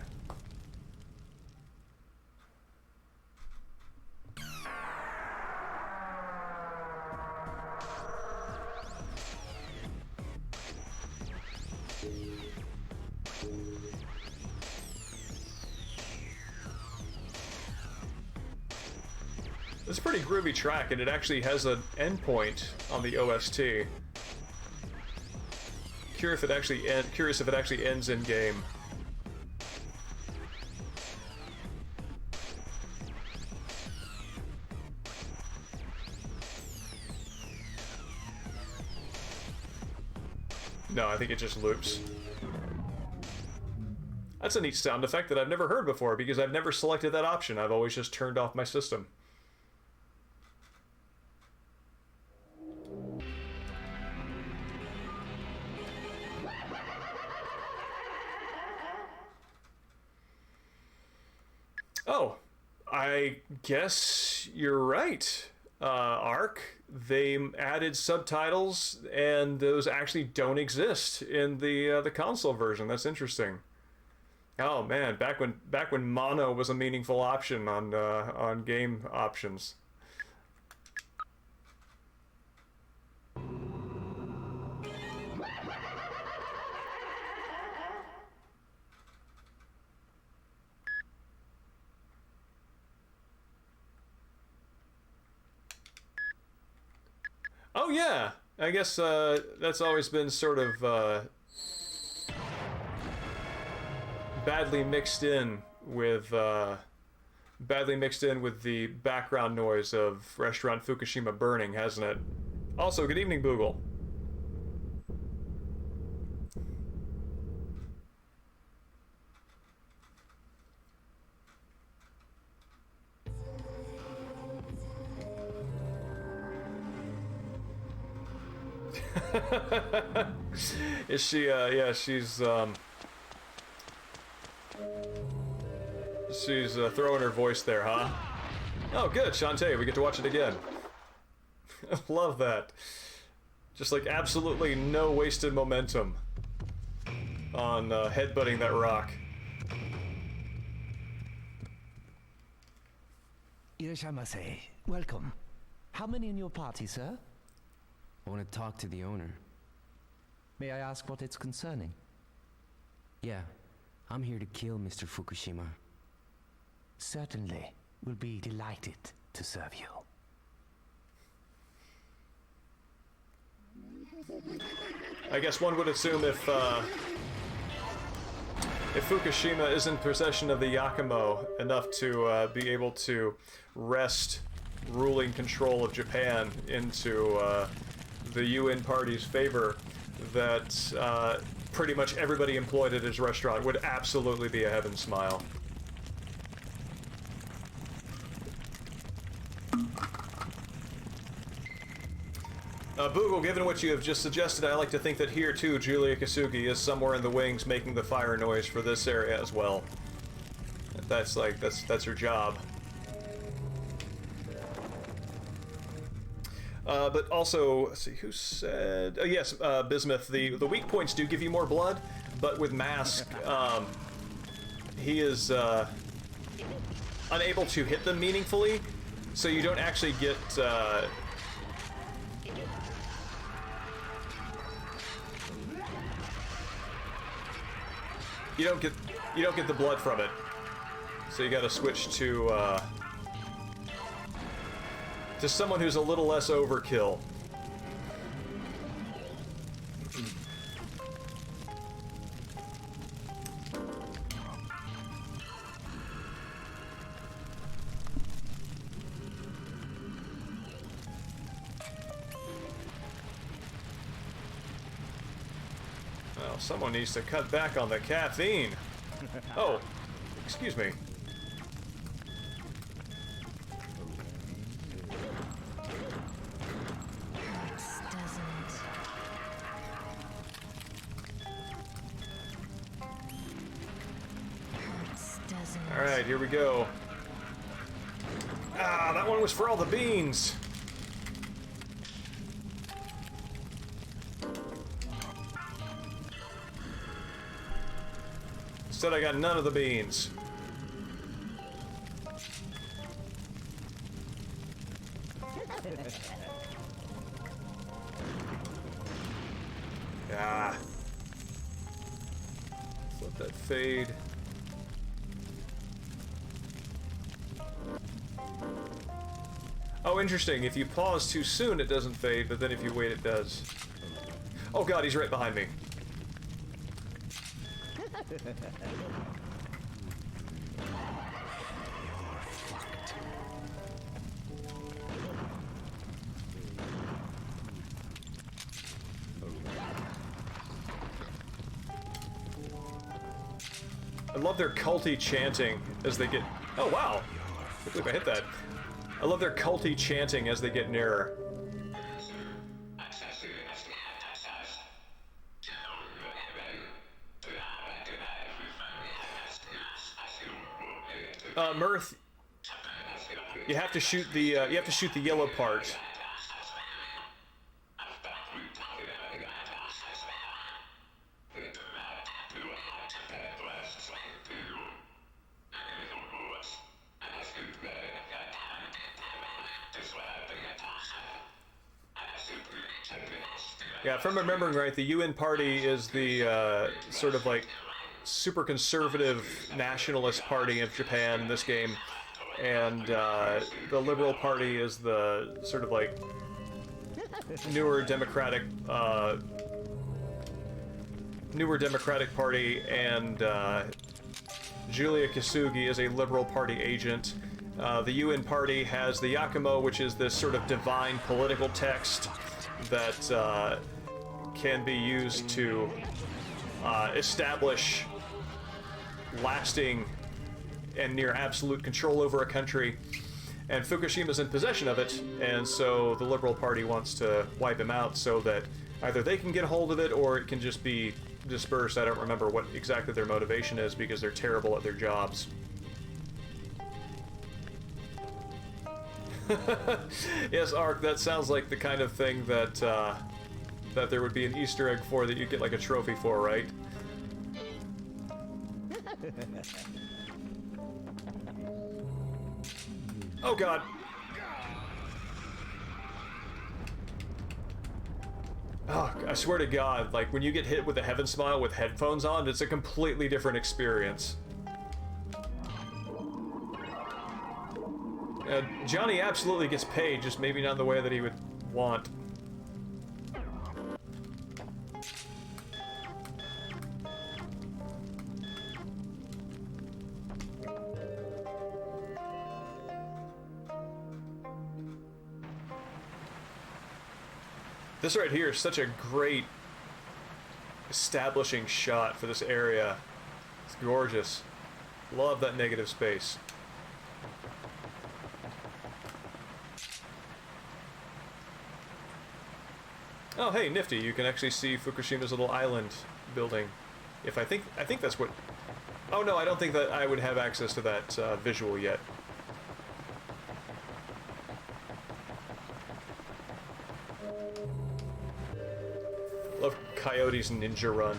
It's a pretty groovy track, and it actually has an endpoint on the OST. Curious if it actually ends in game. No, I think it just loops. That's a neat sound effect that I've never heard before because I've never selected that option. I've always just turned off my system. Oh, I guess you're right, Ark. They added subtitles, and those actually don't exist in the console version. That's interesting. Oh man, back when mono was a meaningful option on game options. Oh yeah, I guess that's always been sort of badly mixed in with the background noise of Restaurant Fukushima burning, hasn't it? Also, good evening, Boogle. Is she, yeah, she's throwing her voice there, huh? Oh, good, Shantae, we get to watch it again. Love that. Just like absolutely no wasted momentum on headbutting that rock. Irashamase, welcome. How many in your party, sir? I want to talk to the owner. May I ask what it's concerning? Yeah, I'm here to kill Mr. Fukushima. Certainly. We'll be delighted to serve you. I guess one would assume if Fukushima is in possession of the Yakumo enough to be able to wrest ruling control of Japan into the UN party's favor, that pretty much everybody employed at his restaurant would absolutely be a heaven smile. Boogle, given what you have just suggested, I like to think that here too, Julia Kasugi is somewhere in the wings making the fire noise for this area as well. That's her job. But also, let's see, who said... Oh yes, Bismuth, the weak points do give you more blood, but with Mask, he is unable to hit them meaningfully, so you don't actually get... You don't get the blood from it, so you got to switch to someone who's a little less overkill. Well, someone needs to cut back on the caffeine. Oh, excuse me. Alright, here we go. Ah, that one was for all the beans. Instead, I got none of the beans. Ah. Let's let that fade. Oh, interesting. If you pause too soon, it doesn't fade, but then if you wait, it does. Oh god, he's right behind me. I love their culty chanting as they get... Oh, wow! I believe I hit that. I love their culty chanting as they get nearer. Mirth, you have to shoot the yellow part. Yeah, if I'm remembering right, the UN party is the sort of like super conservative nationalist party of Japan in this game, and the Liberal Party is the sort of like newer democratic party, and Julia Kasugi is a Liberal Party agent. The UN party has the Yakumo, which is this sort of divine political text that can be used to establish lasting and near absolute control over a country, and Fukushima's in possession of it, and so the Liberal Party wants to wipe him out so that either they can get a hold of it or it can just be dispersed. I don't remember what exactly their motivation is because they're terrible at their jobs. Yes, Ark, that sounds like the kind of thing that that there would be an Easter egg for that you'd get like a trophy for, right? Oh god. Oh, I swear to God, like when you get hit with a Heaven Smile with headphones on, it's a completely different experience. Johnny absolutely gets paid, just maybe not the way that he would want. This right here is such a great establishing shot for this area. It's gorgeous. Love that negative space. Oh, hey, nifty! You can actually see Fukushima's little island building. I think that's what. Oh no, I don't think that I would have access to that visual yet. Love Coyote's ninja run.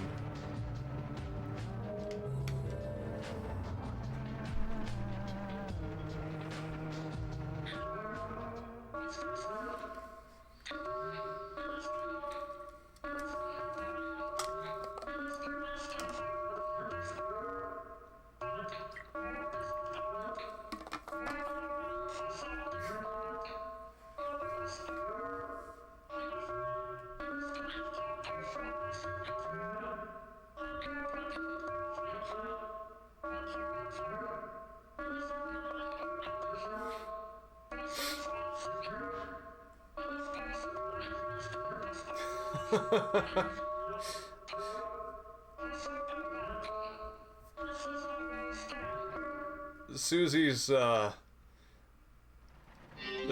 Susie's, the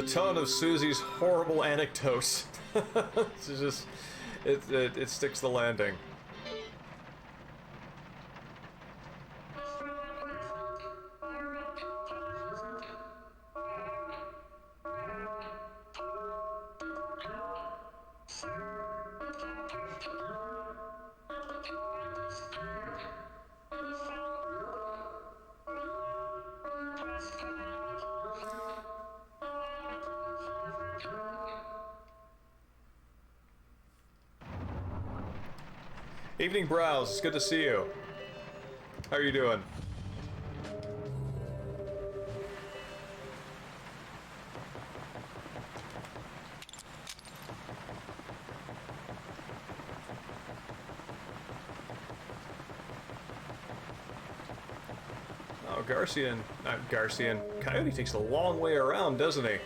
tone of Susie's horrible anecdotes. It's just, it sticks the landing. Evening, Browse. It's good to see you. How are you doing? Oh, Garcian. Coyote takes a long way around, doesn't he?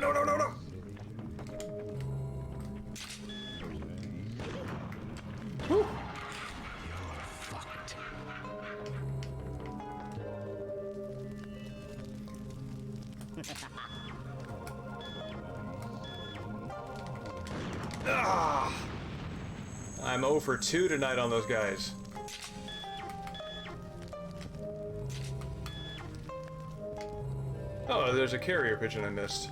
No, no, no, no! Whew. You're fucked. Ah! I'm 0 for 2 tonight on those guys. Oh, there's a carrier pigeon I missed.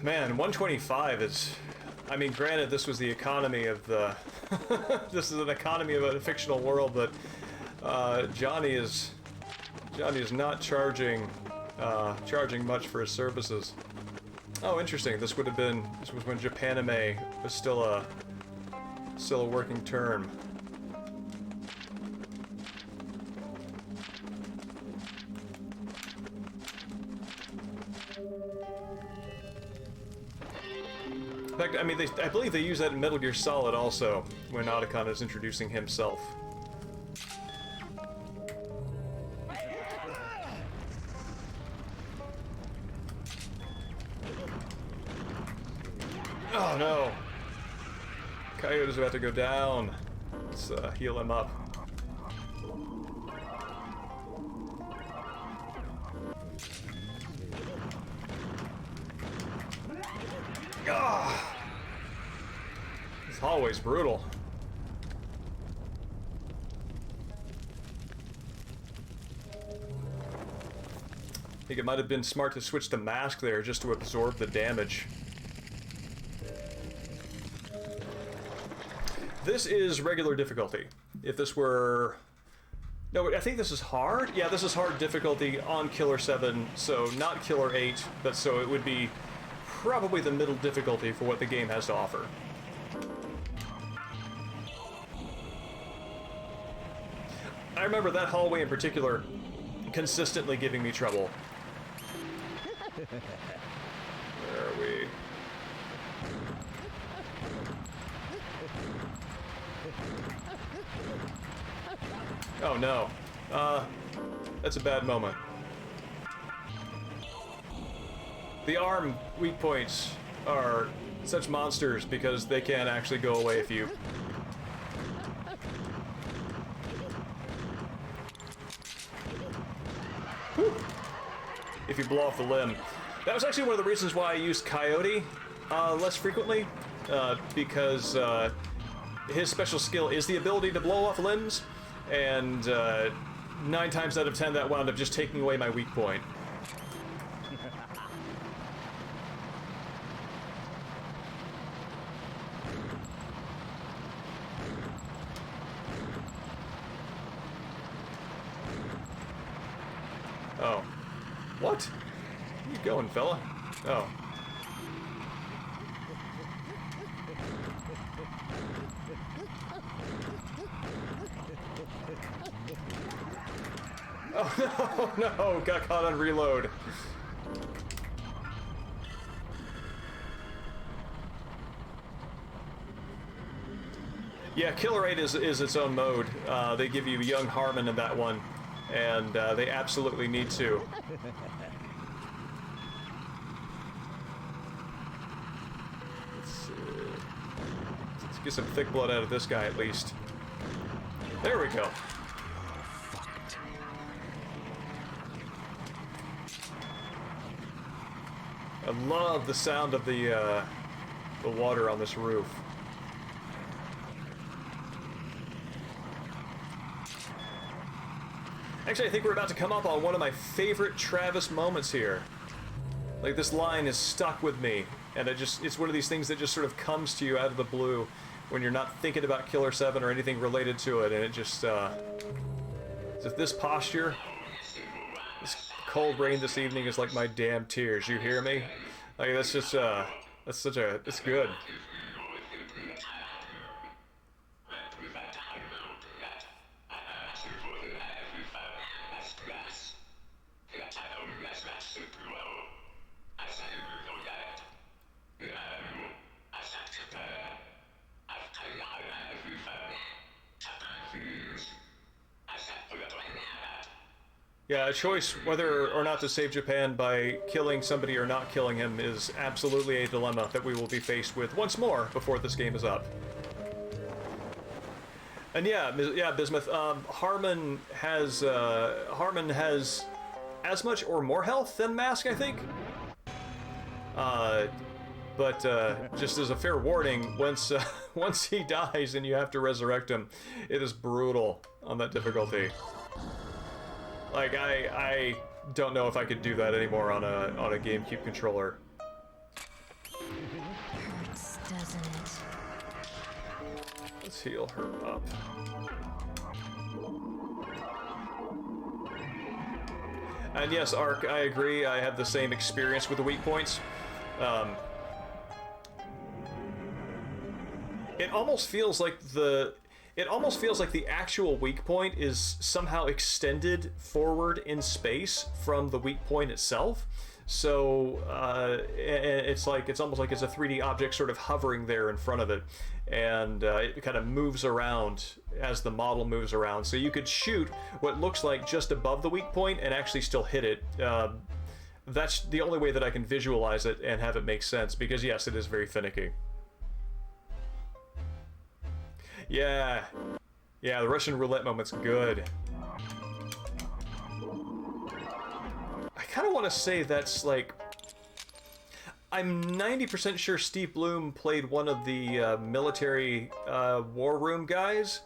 Man, 125 is... I mean, granted, this was the economy of the... this is an economy of a fictional world, but Johnny is not charging much for his services. Oh, interesting. This was when Japanime was still a working term. In fact, I mean, I believe they use that in Metal Gear Solid also, when Otacon is introducing himself. Oh no! Coyote's about to go down. Let's heal him up. Ah! This hallway's brutal. I think it might have been smart to switch to mask there just to absorb the damage. This is regular difficulty. If this were... No, I think this is hard. Yeah, this is hard difficulty on Killer 7, so not Killer 8, but so it would be probably the middle difficulty for what the game has to offer. I remember that hallway in particular consistently giving me trouble. Where are we? Oh no. That's a bad moment. The arm weak points are such monsters because they can't actually go away if you... Whew. If you blow off the limb. That was actually one of the reasons why I used Coyote less frequently, because his special skill is the ability to blow off limbs, and 9 times out of 10 that wound up just taking away my weak point. Oh. What? Where you going, fella? Oh. Oh no, no! Got caught on reload. Yeah, Killer 8 is its own mode. They give you young Harmon in that one, and they absolutely need to. Let's get some thick blood out of this guy at least. There we go. I love the sound of the water on this roof. Actually, I think we're about to come up on one of my favorite Travis moments here. Like, this line is stuck with me, and it's one of these things that just sort of comes to you out of the blue when you're not thinking about Killer 7 or anything related to it, and it just, this posture, this cold rain this evening is like my damn tears, you hear me? Like, that's just, it's good. Yeah, a choice whether or not to save Japan by killing somebody or not killing him is absolutely a dilemma that we will be faced with once more before this game is up. And yeah, Bismuth, Harmon has as much or more health than Mask, I think. But just as a fair warning, once he dies and you have to resurrect him, it is brutal on that difficulty. Like, I don't know if I could do that anymore on a GameCube controller. Hurts, doesn't it? Let's heal her up. And yes, Ark, I agree. I have the same experience with the weak points. It almost feels like the actual weak point is somehow extended forward in space from the weak point itself. So it's almost like it's a 3D object sort of hovering there in front of it, and it kind of moves around as the model moves around. So you could shoot what looks like just above the weak point and actually still hit it. That's the only way that I can visualize it and have it make sense, because yes, it is very finicky. Yeah, the Russian roulette moment's good. I kind of want to say that's like... I'm 90% sure Steve Bloom played one of the military war room guys.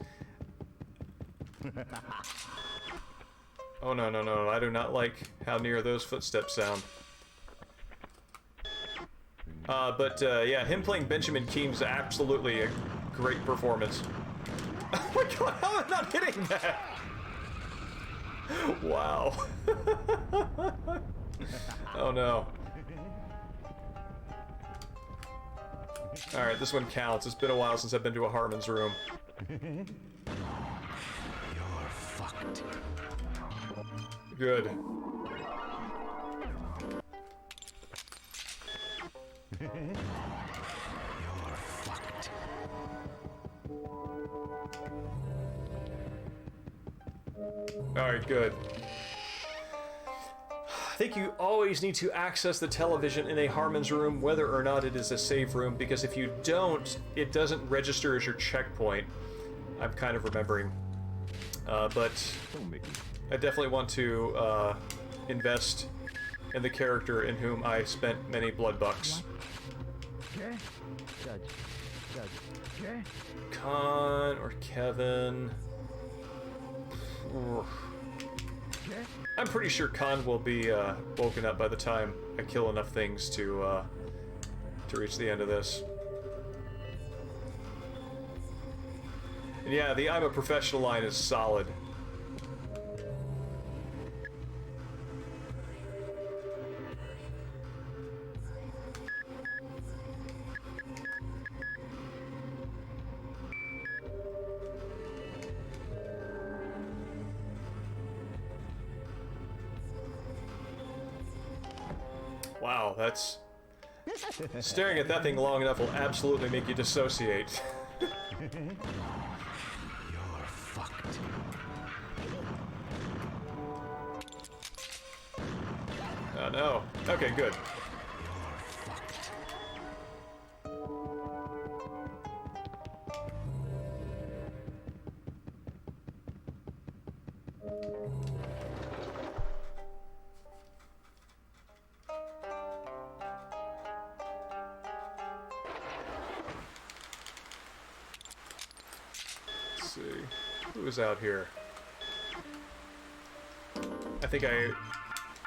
Oh, no, I do not like how near those footsteps sound. But yeah, him playing Benjamin Keane's absolutely Great performance. Oh my god, how am I not hitting that? Wow. Oh no. Alright, this one counts. It's been a while since I've been to a Harmon's room. You're fucked. Good. You're fucked. Alright, good. I think you always need to access the television in a Harmon's room, whether or not it is a save room, because if you don't, it doesn't register as your checkpoint. I'm kind of remembering. But I definitely want to invest in the character in whom I spent many blood bucks. Okay. Judge. Okay. Khan or Kevin. I'm pretty sure Khan will be woken up by the time I kill enough things to reach the end of this. And yeah, the I'm a professional line is solid. Wow, that's... Staring at that thing long enough will absolutely make you dissociate. You're fucked. Oh no. Okay, good. Let's see. Who's out here? I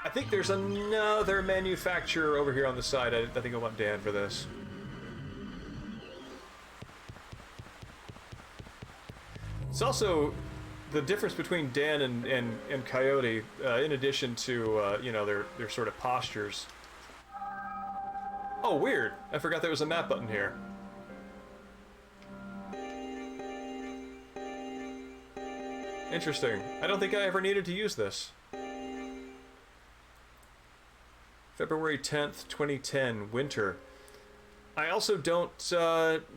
think there's another manufacturer over here on the side. I think I want Dan for this. It's also the difference between Dan and Coyote, in addition to you know, their sort of postures. Oh, weird! I forgot there was a map button here. Interesting. I don't think I ever needed to use this. February 10th, 2010, winter. I also don't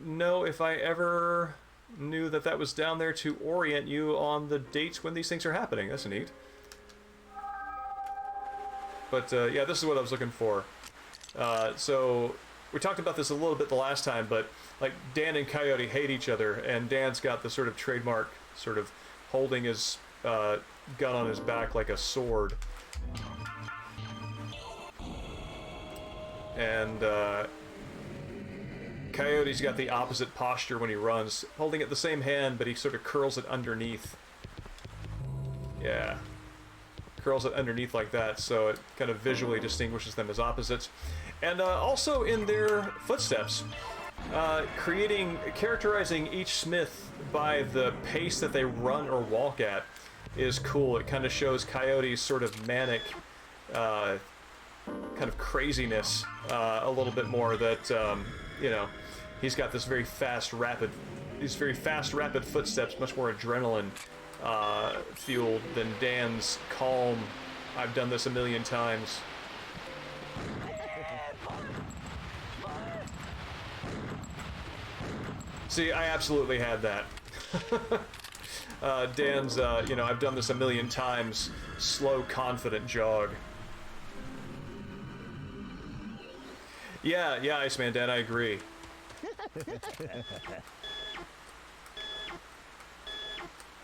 know if I ever knew that that was down there to orient you on the dates when these things are happening. That's neat. But yeah, this is what I was looking for. So we talked about this a little bit the last time, but like Dan and Coyote hate each other, and Dan's got the sort of trademark sort of holding his gun on his back like a sword. And Coyote's got the opposite posture when he runs, holding it the same hand, but he sort of curls it underneath. Yeah. Curls it underneath like that, so it kind of visually distinguishes them as opposites. And also in their footsteps, characterizing each Smith by the pace that they run or walk at is cool. It kind of shows Coyote's sort of manic kind of craziness a little bit more, that you know, he's got this very fast, rapid footsteps, much more adrenaline fueled than Dan's calm, I've done this a million times. See, I absolutely had that. Dan's, you know, I've done this a million times, slow, confident jog. Yeah, Iceman Dan, I agree.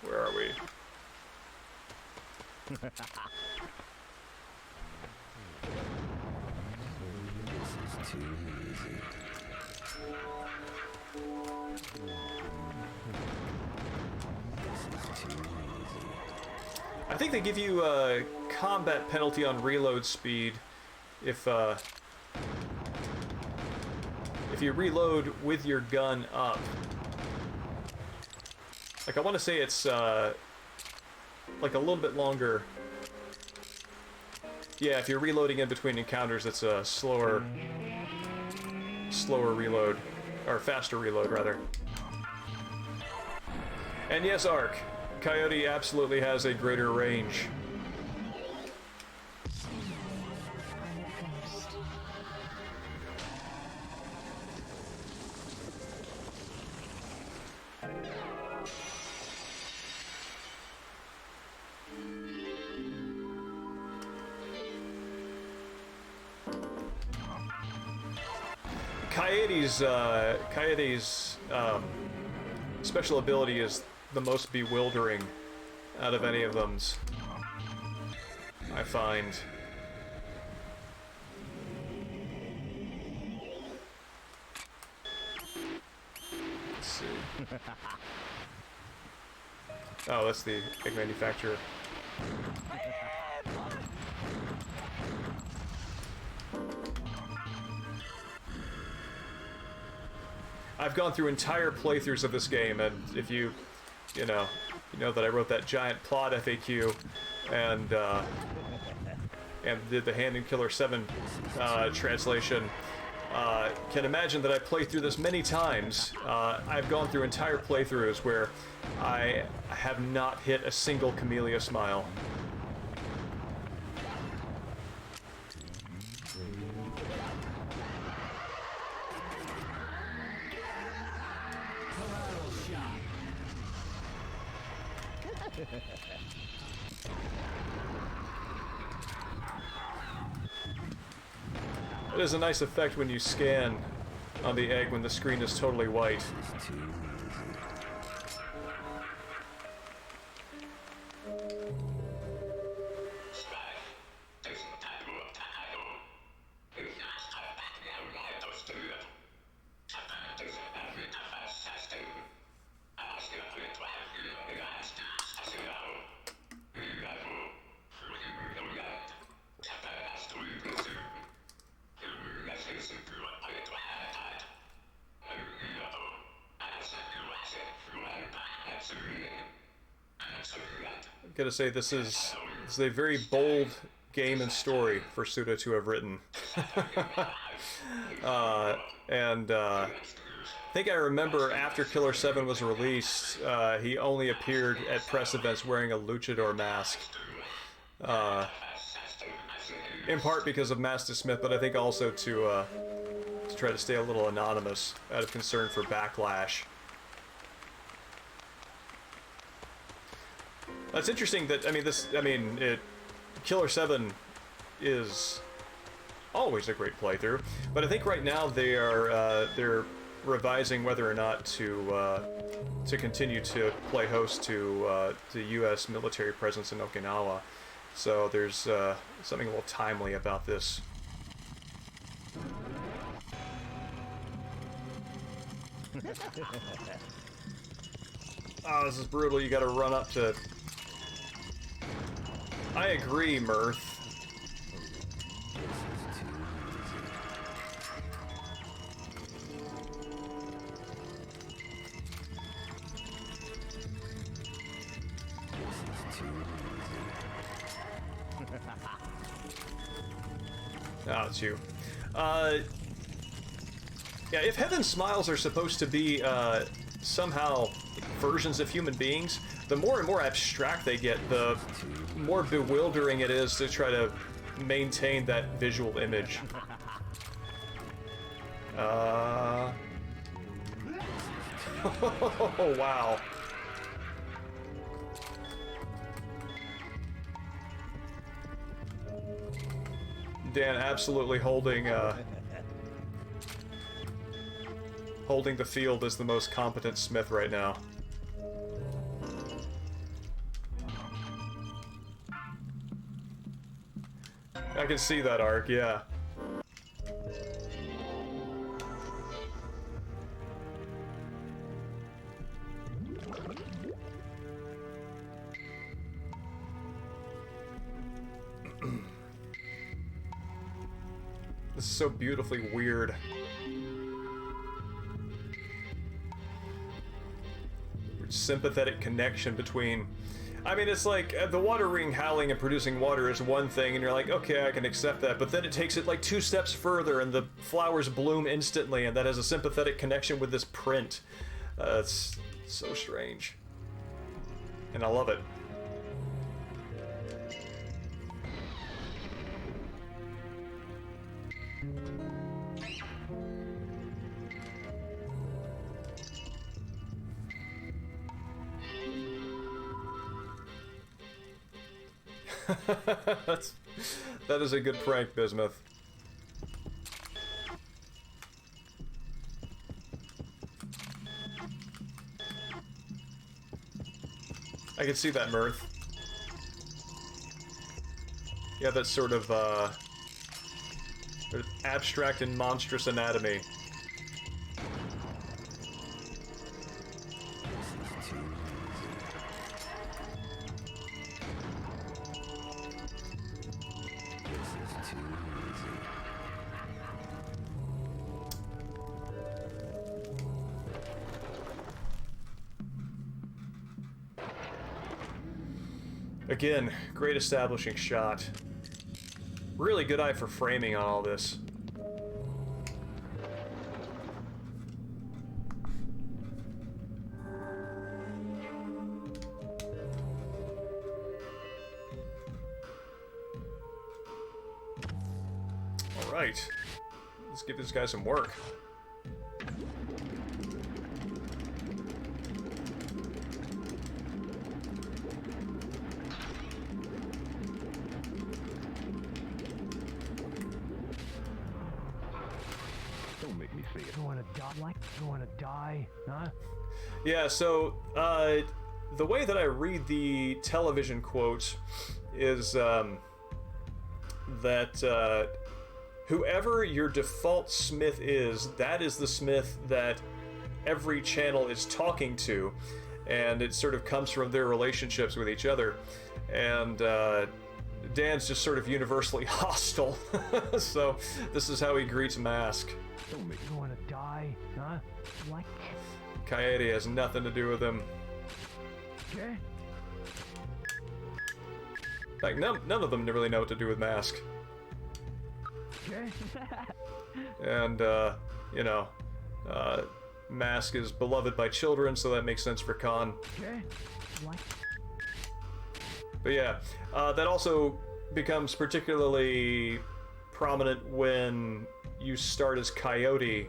Where are we? This is too easy. I think they give you a combat penalty on reload speed if you reload with your gun up. Like, I want to say it's, like a little bit longer. Yeah, if you're reloading in between encounters, it's a slower reload. Or faster reload, rather. And yes, Ark, Coyote absolutely has a greater range. Coyote's special ability is the most bewildering out of any of them's, I find. Let's see. Oh, that's the egg manufacturer. I've gone through entire playthroughs of this game, and if you know that I wrote that giant plot FAQ, and did the Hand in Killer7 translation, can imagine that I played through this many times. I've gone through entire playthroughs where I have not hit a single Camellia smile. It is a nice effect when you scan on the egg when the screen is totally white. Gotta say, this is a very bold game and story for Suda to have written. I think I remember after Killer7 was released, he only appeared at press events wearing a luchador mask. In part because of Master Smith, but I think also to try to stay a little anonymous out of concern for backlash. That's interesting that, Killer7 is always a great playthrough, but I think right now they're revising whether or not to continue to play host to the U.S. military presence in Okinawa. So there's something a little timely about this. Oh, this is brutal. You gotta run up to... I agree, Mirth. Oh, it's you. Yeah, if Heaven Smiles are supposed to be somehow versions of human beings, the more and more abstract they get, the more bewildering it is to try to maintain that visual image. Oh, wow. Dan absolutely holding the field as the most competent Smith right now. I can see that arc, yeah. This is so beautifully weird. sympathetic connection between... I mean, it's like the water ring howling and producing water is one thing, and you're like, okay, I can accept that, but then it takes it like 2 steps further, and the flowers bloom instantly, and that has a sympathetic connection with this print. It's so strange. And I love it. That is a good prank, Bismuth. I can see that, Mirth. Yeah, that sort of abstract and monstrous anatomy. Again, great establishing shot. Really good eye for framing on all this. All right, let's give this guy some work. You wanna die, huh? Yeah, so, the way that I read the television quote is, that, whoever your default Smith is, that is the Smith that every channel is talking to, and it sort of comes from their relationships with each other, and, Dan's just sort of universally hostile, so this is how he greets Mask. You wanna die, huh? What? Coyote has nothing to do with him. Okay. Like, none of them really know what to do with Mask. Okay. And, you know, Mask is beloved by children, so that makes sense for Khan. Okay. What? But yeah, that also becomes particularly prominent when you start as Coyote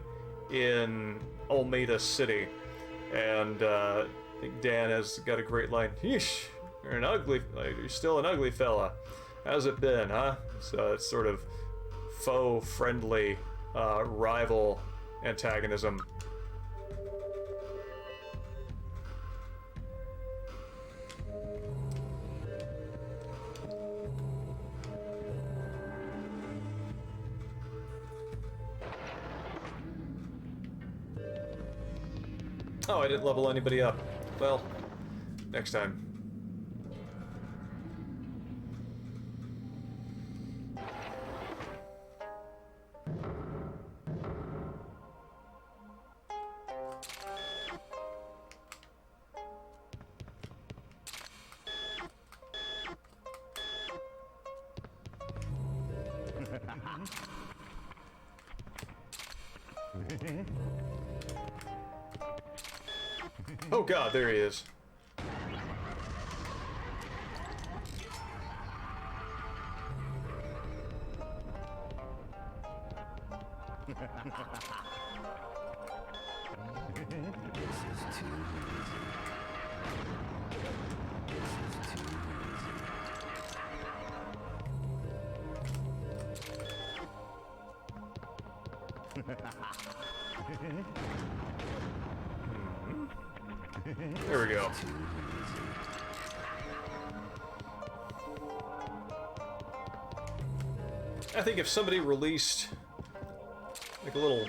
in Olmeda City, and I think Dan has got a great line. Yeesh, you're still an ugly fella. How's it been, huh? So it's sort of faux friendly rival antagonism. Oh, I didn't level anybody up. Well, next time. Oh god, there he is. There we go. I think if somebody released like a little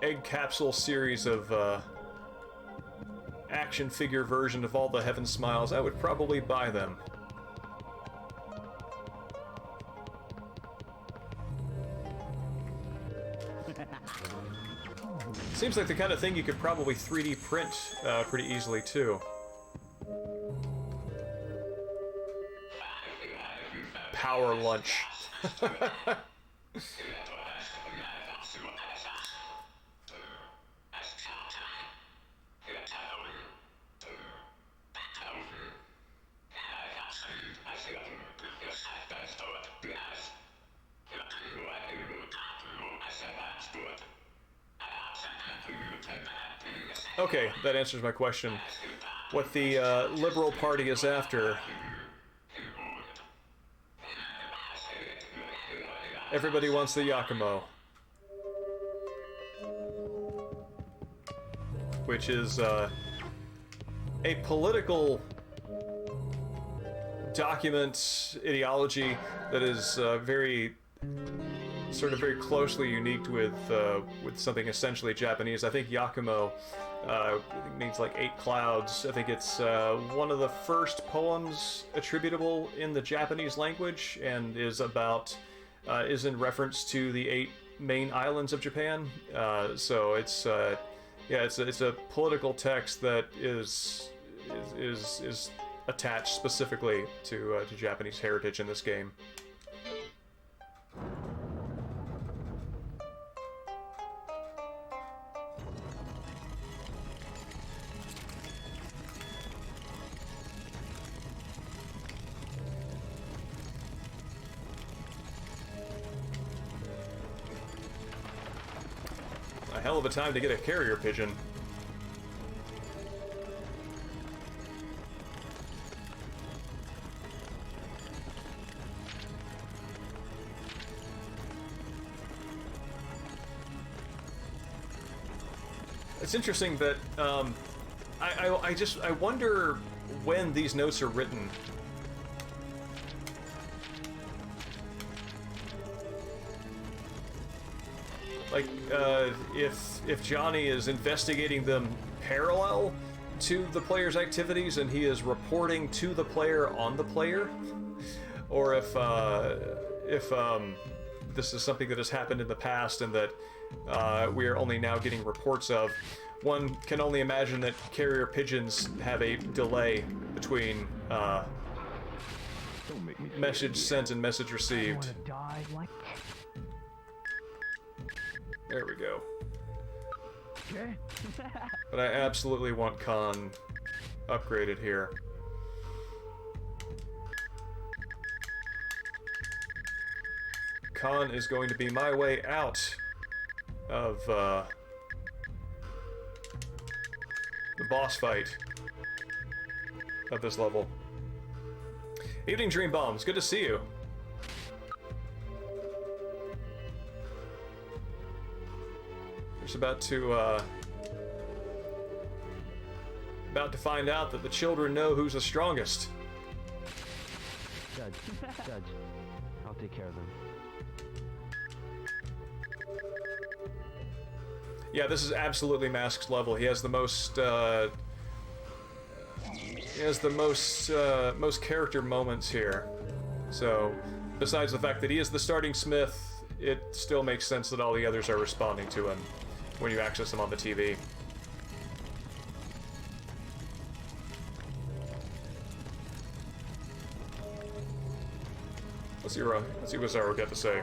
egg capsule series of action figure version of all the Heaven Smiles, I would probably buy them. Seems like the kind of thing you could probably 3D print pretty easily too. power lunch. Okay, that answers my question. What the Liberal Party is after. Everybody wants the Yakumo. Which is a political document ideology that is very closely unique with something essentially Japanese. I think Yakumo means like 8 clouds. I think it's one of the first poems attributable in the Japanese language, and is in reference to the 8 main islands of Japan. So it's it's a political text that is attached specifically to Japanese heritage in this game. A hell of a time to get a carrier pigeon. It's interesting that I wonder when these notes are written. Like, if Johnny is investigating them parallel to the player's activities and he is reporting to the player on the player, or if this is something that has happened in the past and that we are only now getting reports of. One can only imagine that carrier pigeons have a delay between message sent and message received. There we go. Okay. But I absolutely want Khan upgraded here. Khan is going to be my way out of the boss fight of this level. Evening Dream Bombs, good to see you. Just about to find out that the children know who's the strongest. Judge, I'll take care of them. Yeah, this is absolutely Mask's level. He has the most most character moments here. So, besides the fact that he is the starting smith, it still makes sense that all the others are responding to him when you access him on the TV. Let's see what Zaro got to say.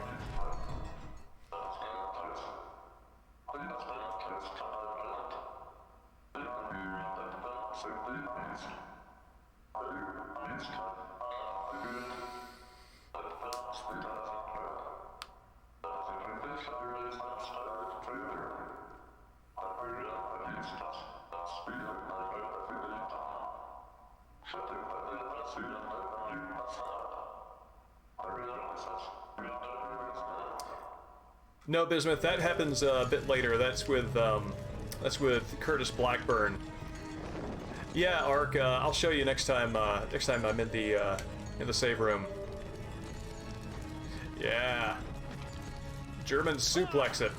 No, Bismuth, that happens a bit later. That's with Curtis Blackburn. Yeah, Ark, I'll show you next time. Next time I'm in the save room. Yeah, German suplex it.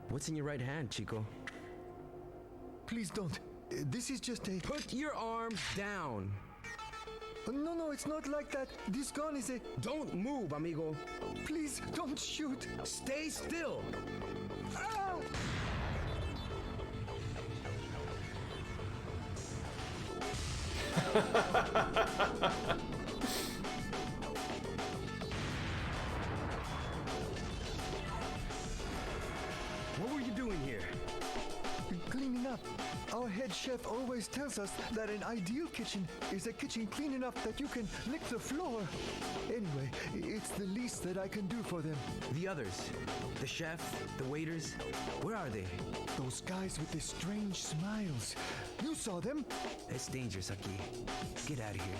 What's in your right hand, Chico? Please don't. This is just a... Put your arms down. No, no, it's not like that. This gun is a... Don't move, amigo. Please, don't shoot. Stay still. Ow! What were you doing here? Cleaning up. Our head chef always tells us that an ideal kitchen is a kitchen clean enough that you can lick the floor. Anyway, it's the least that I can do for them. The others, the chef, the waiters, where are they? Those guys with the strange smiles. You saw them? It's dangerous, Aki. Get out of here.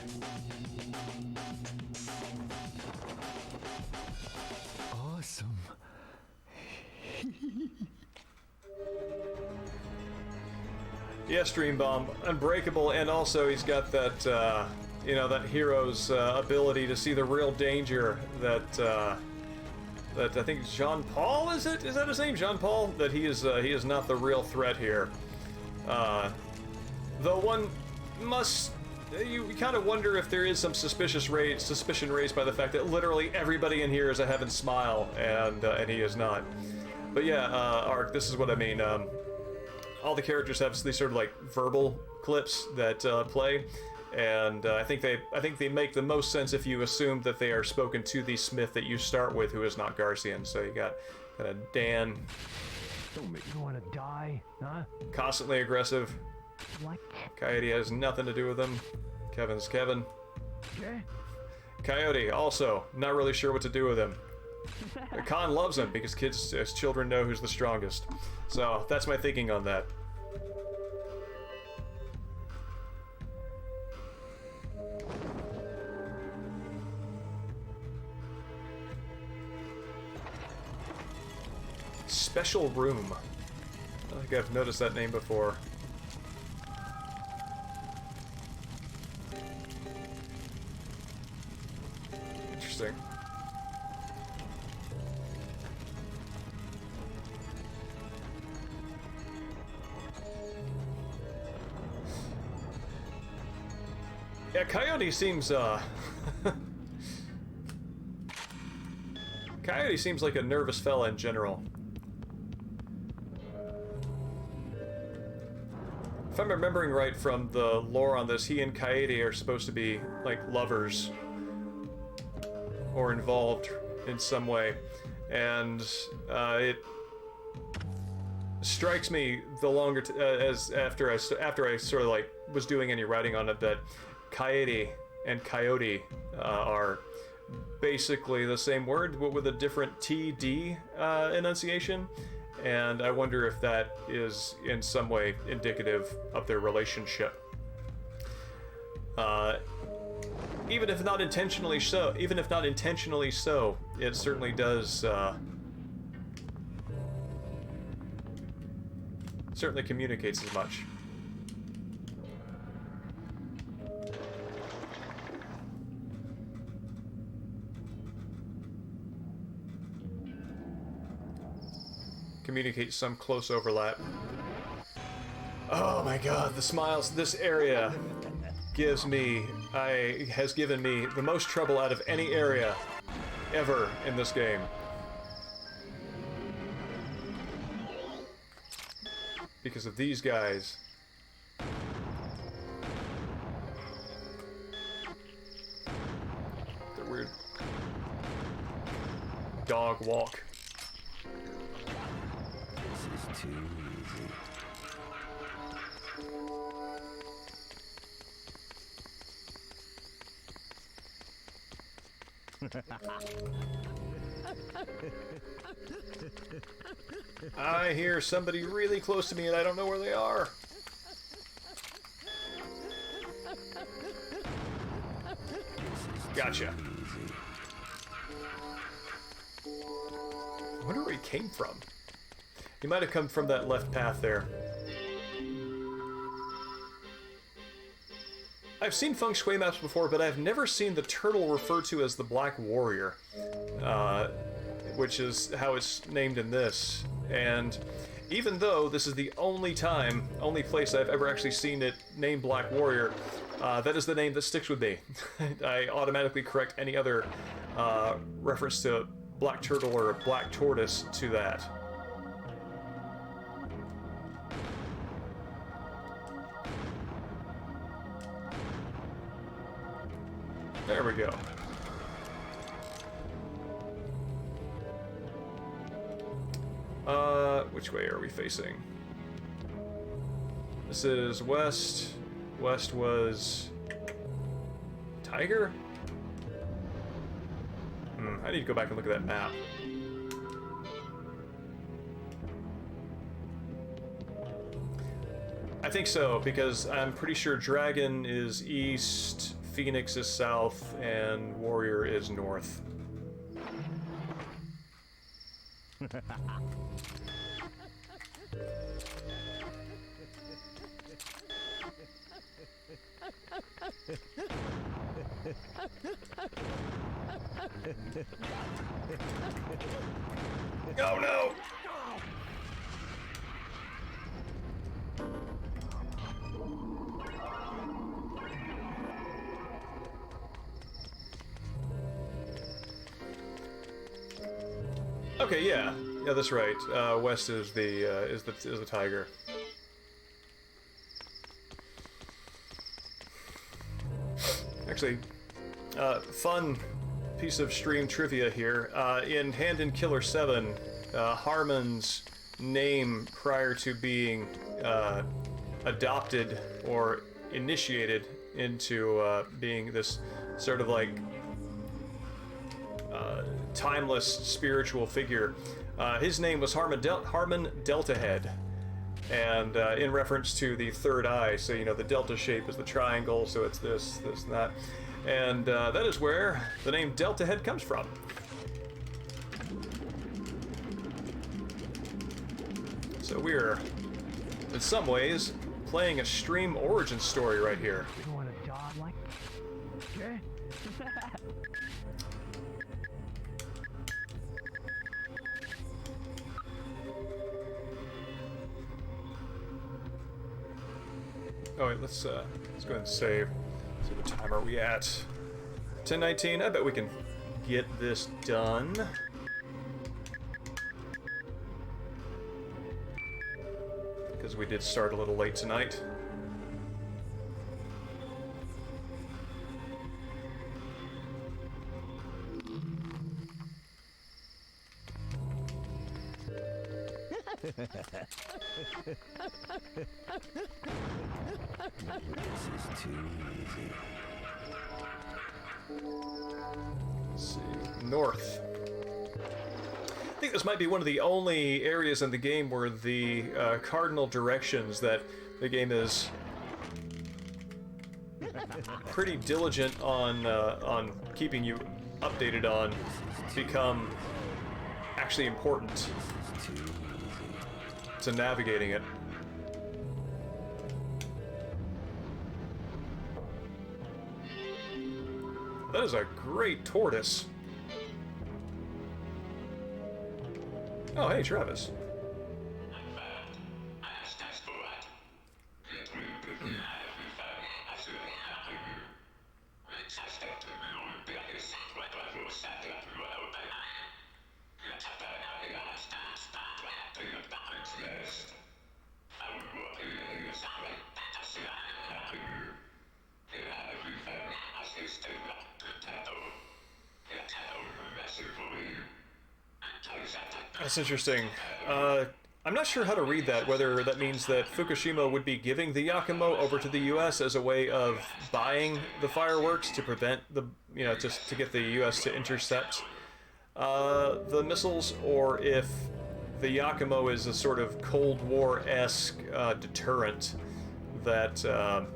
Awesome. Yes, Dream Bomb, unbreakable, and also he's got that, you know, that hero's ability to see the real danger that, that I think Jean Paul, is it? Is that his name, Jean Paul? That he is not the real threat here. Though one must, you kind of wonder if there is some suspicion raised by the fact that literally everybody in here is a heaven smile, and he is not. But yeah, Ark, this is what I mean. All the characters have these sort of like verbal clips that play, and I think they make the most sense if you assume that they are spoken to the Smith that you start with, who is not Garcian. So you got Dan. Don't make me want to die, huh? Constantly aggressive. What? Coyote has nothing to do with him. Kevin's Kevin. Okay. Coyote also not really sure what to do with him. Khan loves him because kids as children know who's the strongest. So that's my thinking on that. Special room. I don't think I've noticed that name before. Interesting. Yeah, Coyote seems, Coyote seems like a nervous fella in general. If I'm remembering right from the lore on this, he and Coyote are supposed to be, like, lovers. Or involved in some way. And, it strikes me the longer, as after I sort of, like, was doing any writing on it, that Coyote and Coyote are basically the same word, but with a different TD enunciation, and I wonder if that is in some way indicative of their relationship. Even if not intentionally so, it certainly does certainly communicates as much. Communicate some close overlap. Oh my god, the smiles. This area has given me the most trouble out of any area ever in this game. Because of these guys. Their weird dog walk. This is too easy. I hear somebody really close to me and I don't know where they are. Gotcha. I wonder where he came from. He might have come from that left path there. I've seen feng shui maps before, but I've never seen the turtle referred to as the Black Warrior, which is how it's named in this. And even though this is the only place I've ever actually seen it named Black Warrior, that is the name that sticks with me. I automatically correct any other reference to Black Turtle or Black Tortoise to that. There we go. Which way are we facing? This is west. West was... Tiger? I need to go back and look at that map. I think so, because I'm pretty sure Dragon is east, Phoenix is south, and Warrior is north. Oh no! Okay, yeah, that's right. West is the tiger. Actually, fun piece of stream trivia here. In Hand in Killer7, Harmon's name prior to being adopted or initiated into being this sort of like timeless spiritual figure, his name was Harmon Deltahead. And in reference to the third eye, so you know the delta shape is the triangle, so it's this, and that. And that is where the name Deltahead comes from. So we're, in some ways, playing a stream origin story right here. You want to die like... Okay. Oh wait, let's go ahead and save. See what time are we at? 10:19. I bet we can get this done. Because we did start a little late tonight. This is too easy. Let's see. North. I think this might be one of the only areas in the game where the cardinal directions that the game is pretty diligent on keeping you updated on become actually important to navigating it. That is a great tortoise. Oh, hey, Travis. That's interesting. I'm not sure how to read that, whether that means that Fukushima would be giving the Yakumo over to the US as a way of buying the fireworks to prevent the, you know, just to get the US to intercept the missiles, or if the Yakumo is a sort of Cold War-esque deterrent that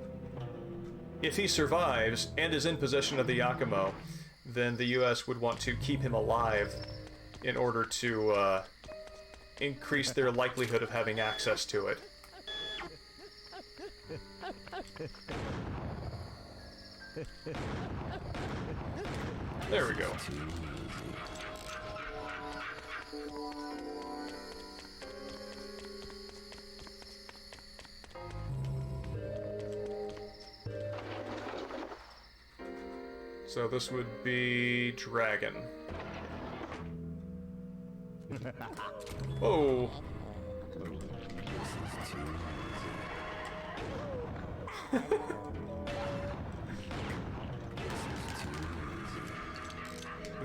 if he survives and is in possession of the Yakumo, then the US would want to keep him alive in order to increase their likelihood of having access to it. There we go. So this would be dragon. Whoa.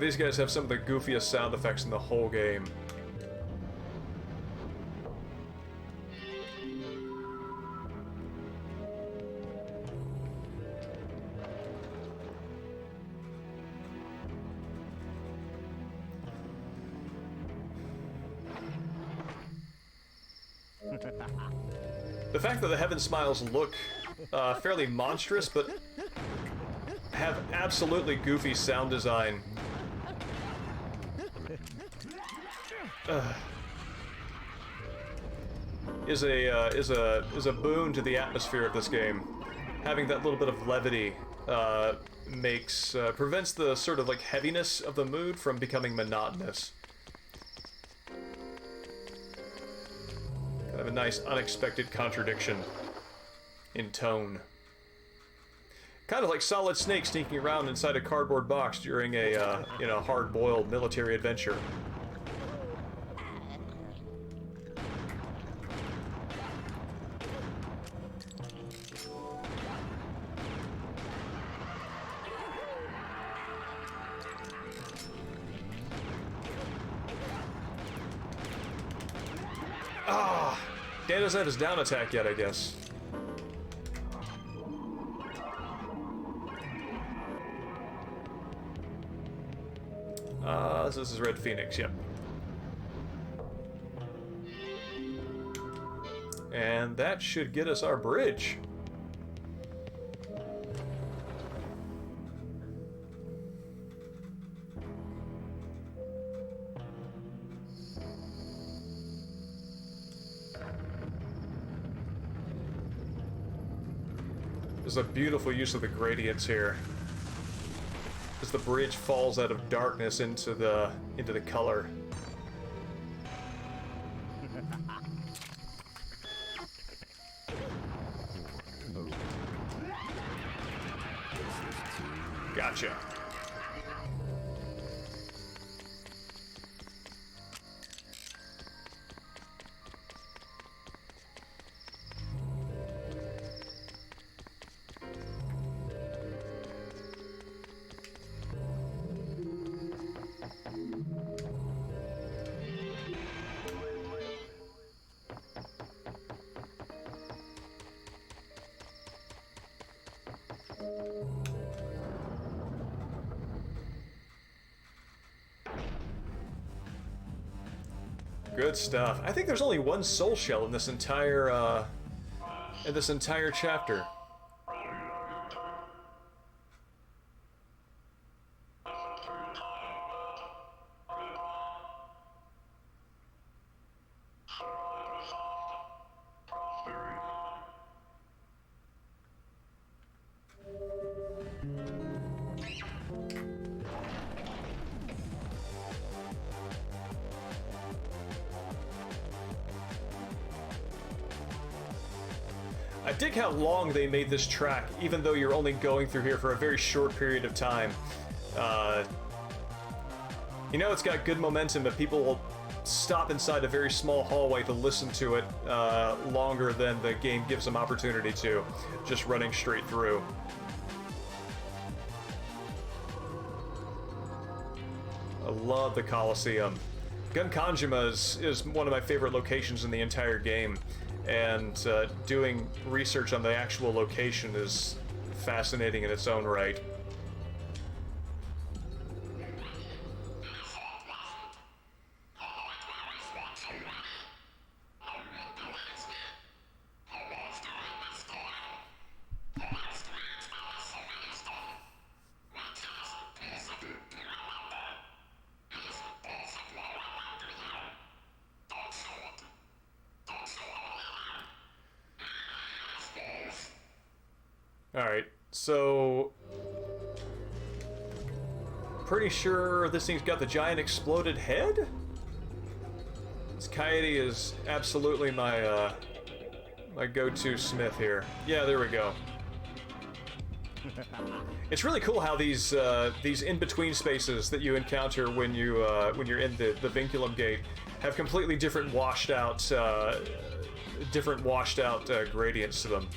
These guys have some of the goofiest sound effects in the whole game. The fact that the Heaven Smiles look fairly monstrous, but have absolutely goofy sound design. Is a boon to the atmosphere of this game. Having that little bit of levity prevents the sort of like heaviness of the mood from becoming monotonous. Kind of a nice unexpected contradiction in tone. Kind of like Solid Snake sneaking around inside a cardboard box during a hard-boiled military adventure. Dan doesn't have his down attack yet, I guess. So this is Red Phoenix, yep. And that should get us our bridge. There's a beautiful use of the gradients here, as the bridge falls out of darkness into the color. Gotcha. Good stuff. I think there's only one soul shell in this entire chapter. I dig how long they made this track, even though you're only going through here for a very short period of time. You know it's got good momentum, but people will stop inside a very small hallway to listen to it longer than the game gives them opportunity to, just running straight through. I love the Colosseum. Gun Kanjima is one of my favorite locations in the entire game. And doing research on the actual location is fascinating in its own right. Alright, so pretty sure this thing's got the giant exploded head? This Coyote is absolutely my my go-to smith here. Yeah, there we go. It's really cool how these in-between spaces that you encounter when you're in the vinculum gate have completely different washed out gradients to them.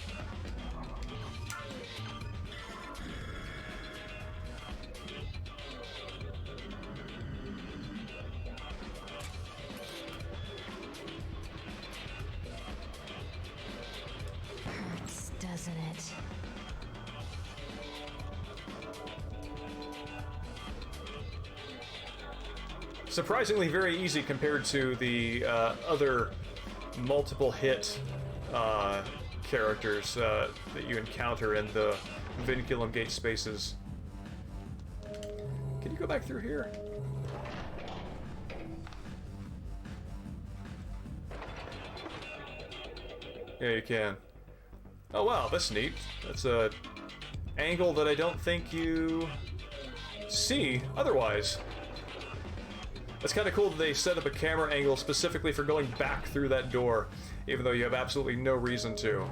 Hurts, doesn't it? Surprisingly very easy compared to the other multiple hit characters that you encounter in the vinculum gate spaces. Can you go back through here? Yeah, you can. Oh wow, that's neat. That's a angle that I don't think you see otherwise. That's kind of cool that they set up a camera angle specifically for going back through that door, even though you have absolutely no reason to.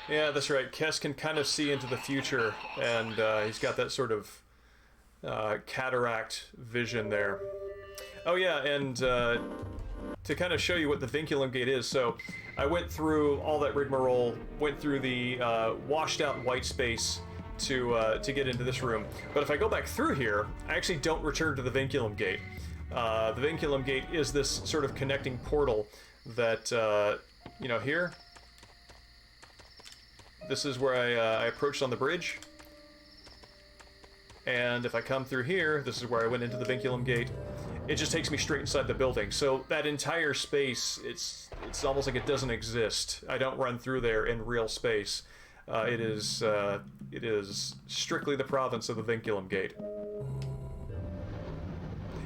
Yeah, that's right. Kes can kind of see into the future, and he's got that sort of cataract vision there. Oh yeah, and to kind of show you what the vinculum gate is, so I went through all that rigmarole, went through the washed out white space to get into this room. But if I go back through here, I actually don't return to the vinculum gate. The vinculum gate is this sort of connecting portal that, you know, here. This is where I approached on the bridge. And if I come through here, this is where I went into the vinculum gate. It just takes me straight inside the building. So that entire space, it's almost like it doesn't exist. I don't run through there in real space. It is strictly the province of the vinculum gate.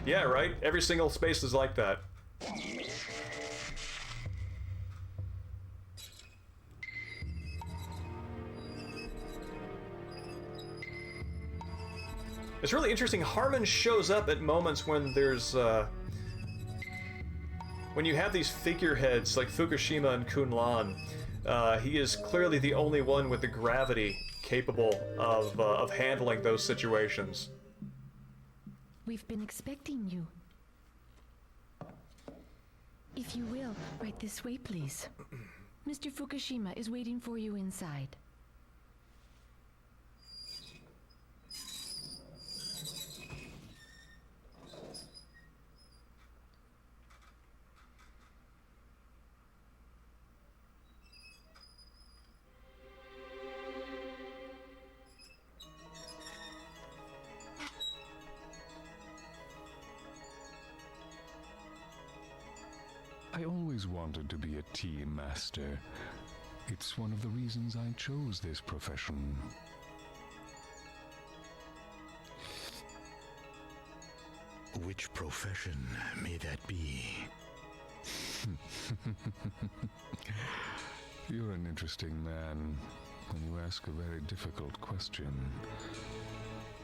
Yeah, right? Every single space is like that. It's really interesting. Harmon shows up at moments when there's, when you have these figureheads like Fukushima and Kunlan. He is clearly the only one with the gravity capable of handling those situations. We've been expecting you. If you will, right this way, please. Mr. Fukushima is waiting for you inside. I always wanted to be a tea master. It's one of the reasons I chose this profession. Which profession may that be? You're an interesting man, and you ask a very difficult question.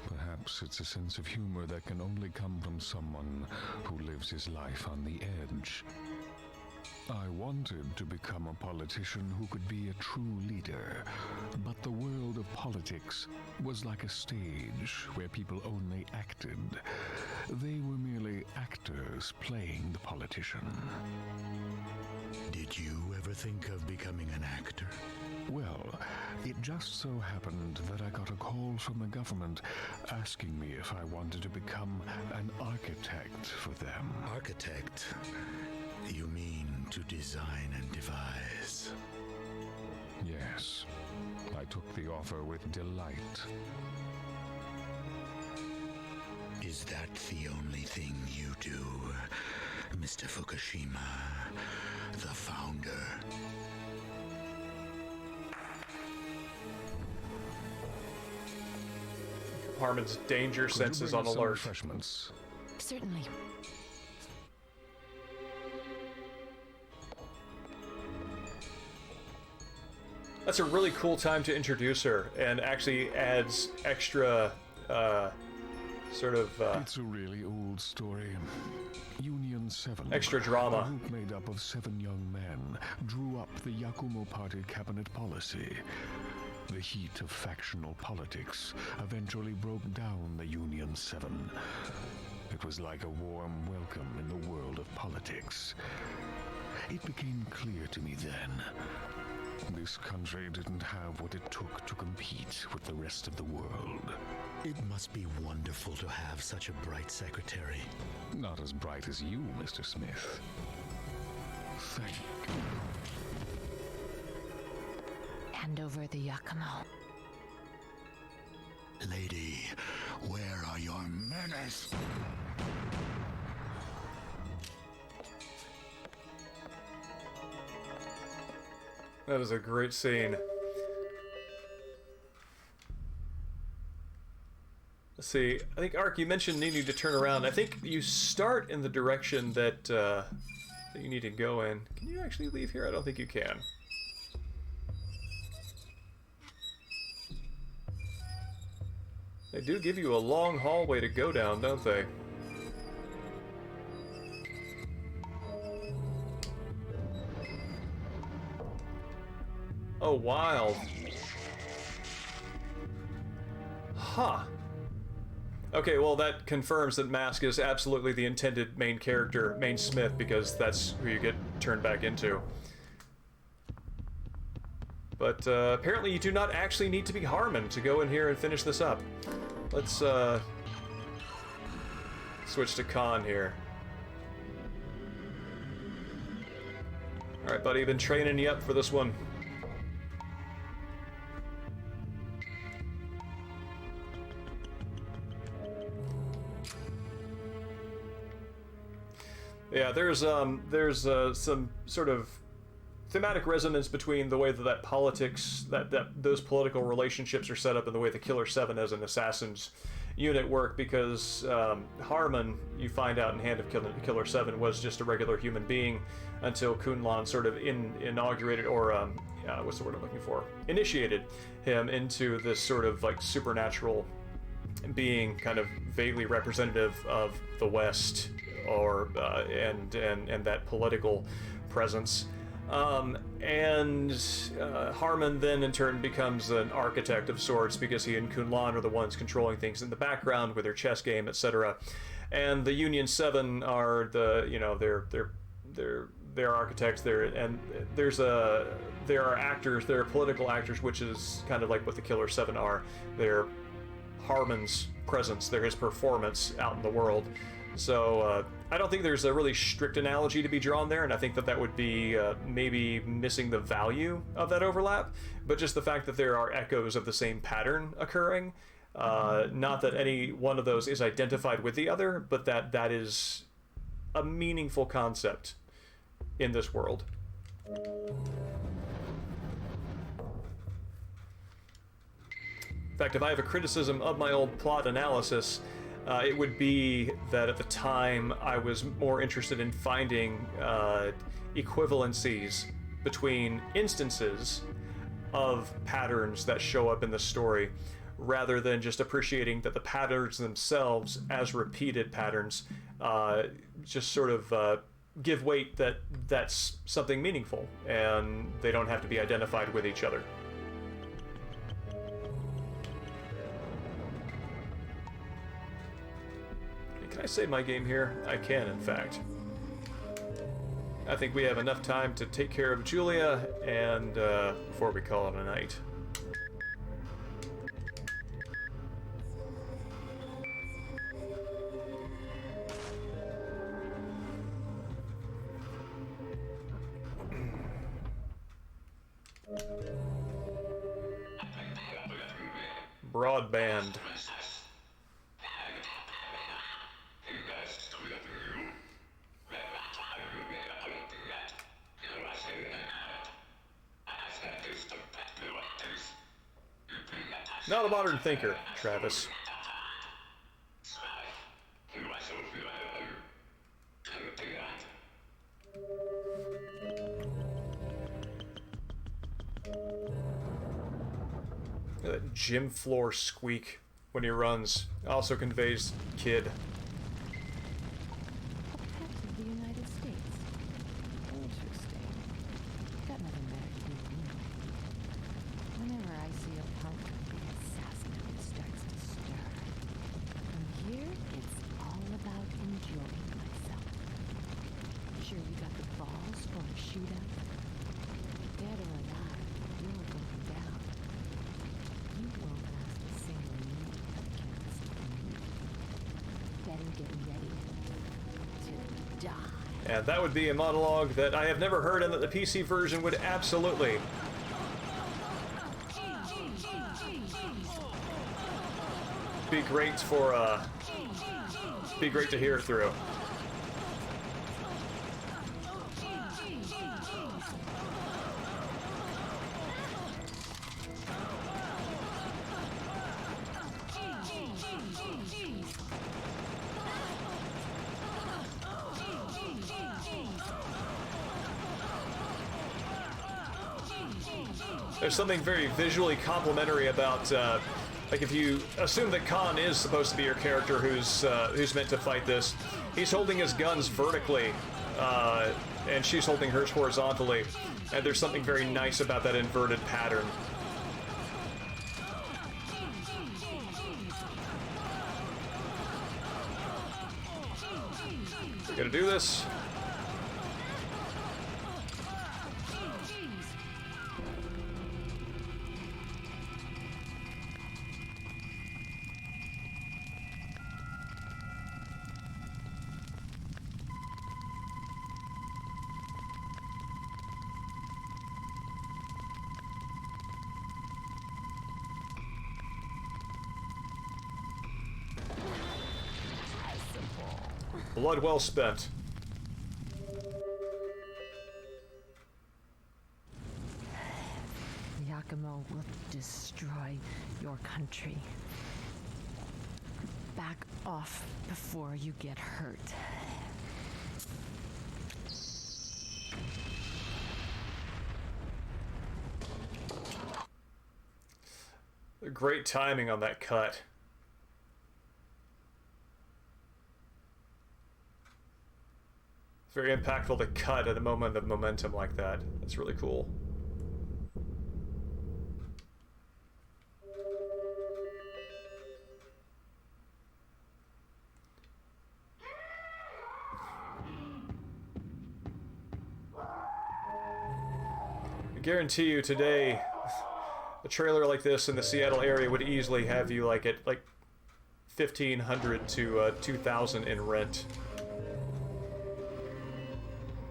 Perhaps it's a sense of humor that can only come from someone who lives his life on the edge. I wanted to become a politician who could be a true leader, but the world of politics was like a stage where people only acted. They were merely actors playing the politician. Did you ever think of becoming an actor? Well, it just so happened that I got a call from the government asking me if I wanted to become an architect for them. Architect? You mean to design and devise? Yes. I took the offer with delight. Is that the only thing you do? Mr. Fukushima, the founder. Harmon's danger sense is on alert. Refreshments. Certainly. That's a really cool time to introduce her, and actually adds extra, sort of, It's a really old story. Union 7, extra drama. a group made up of 7 young men, drew up the Yakumo Party cabinet policy. The heat of factional politics eventually broke down the Union 7. It was like a warm welcome in the world of politics. It became clear to me then, this country didn't have what it took to compete with the rest of the world. It must be wonderful to have such a bright secretary. Not as bright as you, Mr. Smith. Thank you. Hand over the Yakumo. Lady, where are your manners? That was a great scene. Let's see. I think, Ark, you mentioned needing to turn around. I think you start in the direction that, that you need to go in. Can you actually leave here? I don't think you can. They do give you a long hallway to go down, don't they? Oh, wild. Huh. Okay, well that confirms that Mask is absolutely the intended main character, main Smith, because that's who you get turned back into. But apparently you do not actually need to be Harmon to go in here and finish this up. Let's switch to Khan here. Alright, buddy, been training you up for this one. Yeah, there's some sort of thematic resonance between the way that politics, that those political relationships are set up, and the way the killer7 as an assassin's unit work, because Harmon, you find out in Hand of Killer7, was just a regular human being until Kunlan sort of inaugurated, or what's the word I'm looking for? Initiated him into this sort of like supernatural being, kind of vaguely representative of the West, or and that political presence. Harmon then in turn becomes an architect of sorts, because he and Kunlan are the ones controlling things in the background with their chess game, etc. And the Union 7 are the, you know, they're architects there, and there are actors, there are political actors, which is kind of like what the killer7 are. They're Harmon's presence, they're his performance out in the world. So I don't think there's a really strict analogy to be drawn there, and I think that that would be maybe missing the value of that overlap, but just the fact that there are echoes of the same pattern occurring. Not that any one of those is identified with the other, but that is a meaningful concept in this world. In fact, if I have a criticism of my old plot analysis, it would be that at the time I was more interested in finding equivalencies between instances of patterns that show up in the story, rather than just appreciating that the patterns themselves, as repeated patterns, just sort of give weight that that's something meaningful, and they don't have to be identified with each other. Can I save my game here? I can, in fact. I think we have enough time to take care of Julia, and before we call it a night. Broadband. Not a modern thinker, Travis. That gym floor squeak when he runs also conveys kid. The United States. Interesting. Got nothing better to do than me. Whenever I see a punk, the assassin starts to stir. From here, it's all about enjoying myself. Sure you got the balls for a shootout? Dead or alive, you're going down. You won't last a single minute against me. Better get ready to die. And that would be a monologue that I have never heard and that the PC version would absolutely be great for, be great to hear through. There's something very visually complimentary about, like if you assume that Khan is supposed to be your character who's meant to fight this, he's holding his guns vertically, and she's holding hers horizontally, and there's something very nice about that inverted pattern. We're gonna do this. Blood well spent. Yakumo will destroy your country. Back off before you get hurt. Great timing on that cut. Very impactful to cut at a moment of momentum like that. That's really cool. I guarantee you today, a trailer like this in the Seattle area would easily have you like at like $1,500 to $2,000 in rent.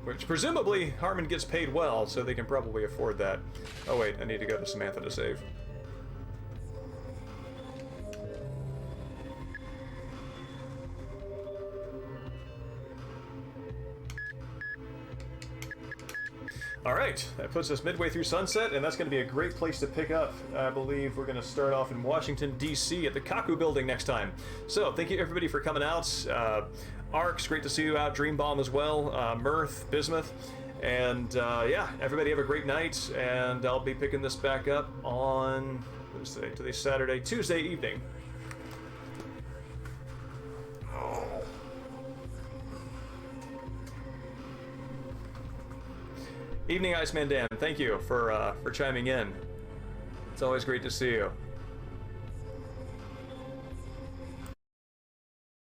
Which, presumably, Harmon gets paid well, so they can probably afford that. Oh wait, I need to go to Samantha to save. Alright, that puts us midway through sunset, and that's going to be a great place to pick up. I believe we're going to start off in Washington, D.C. at the Kaku Building next time. So, thank you everybody for coming out. Arcs, great to see you out. Dream Bomb as well. Mirth, Bismuth. And yeah, everybody have a great night. And I'll be picking this back up on, what is today? Today's Saturday, Tuesday evening. Oh. Evening, Iceman Dan. Thank you for chiming in. It's always great to see you.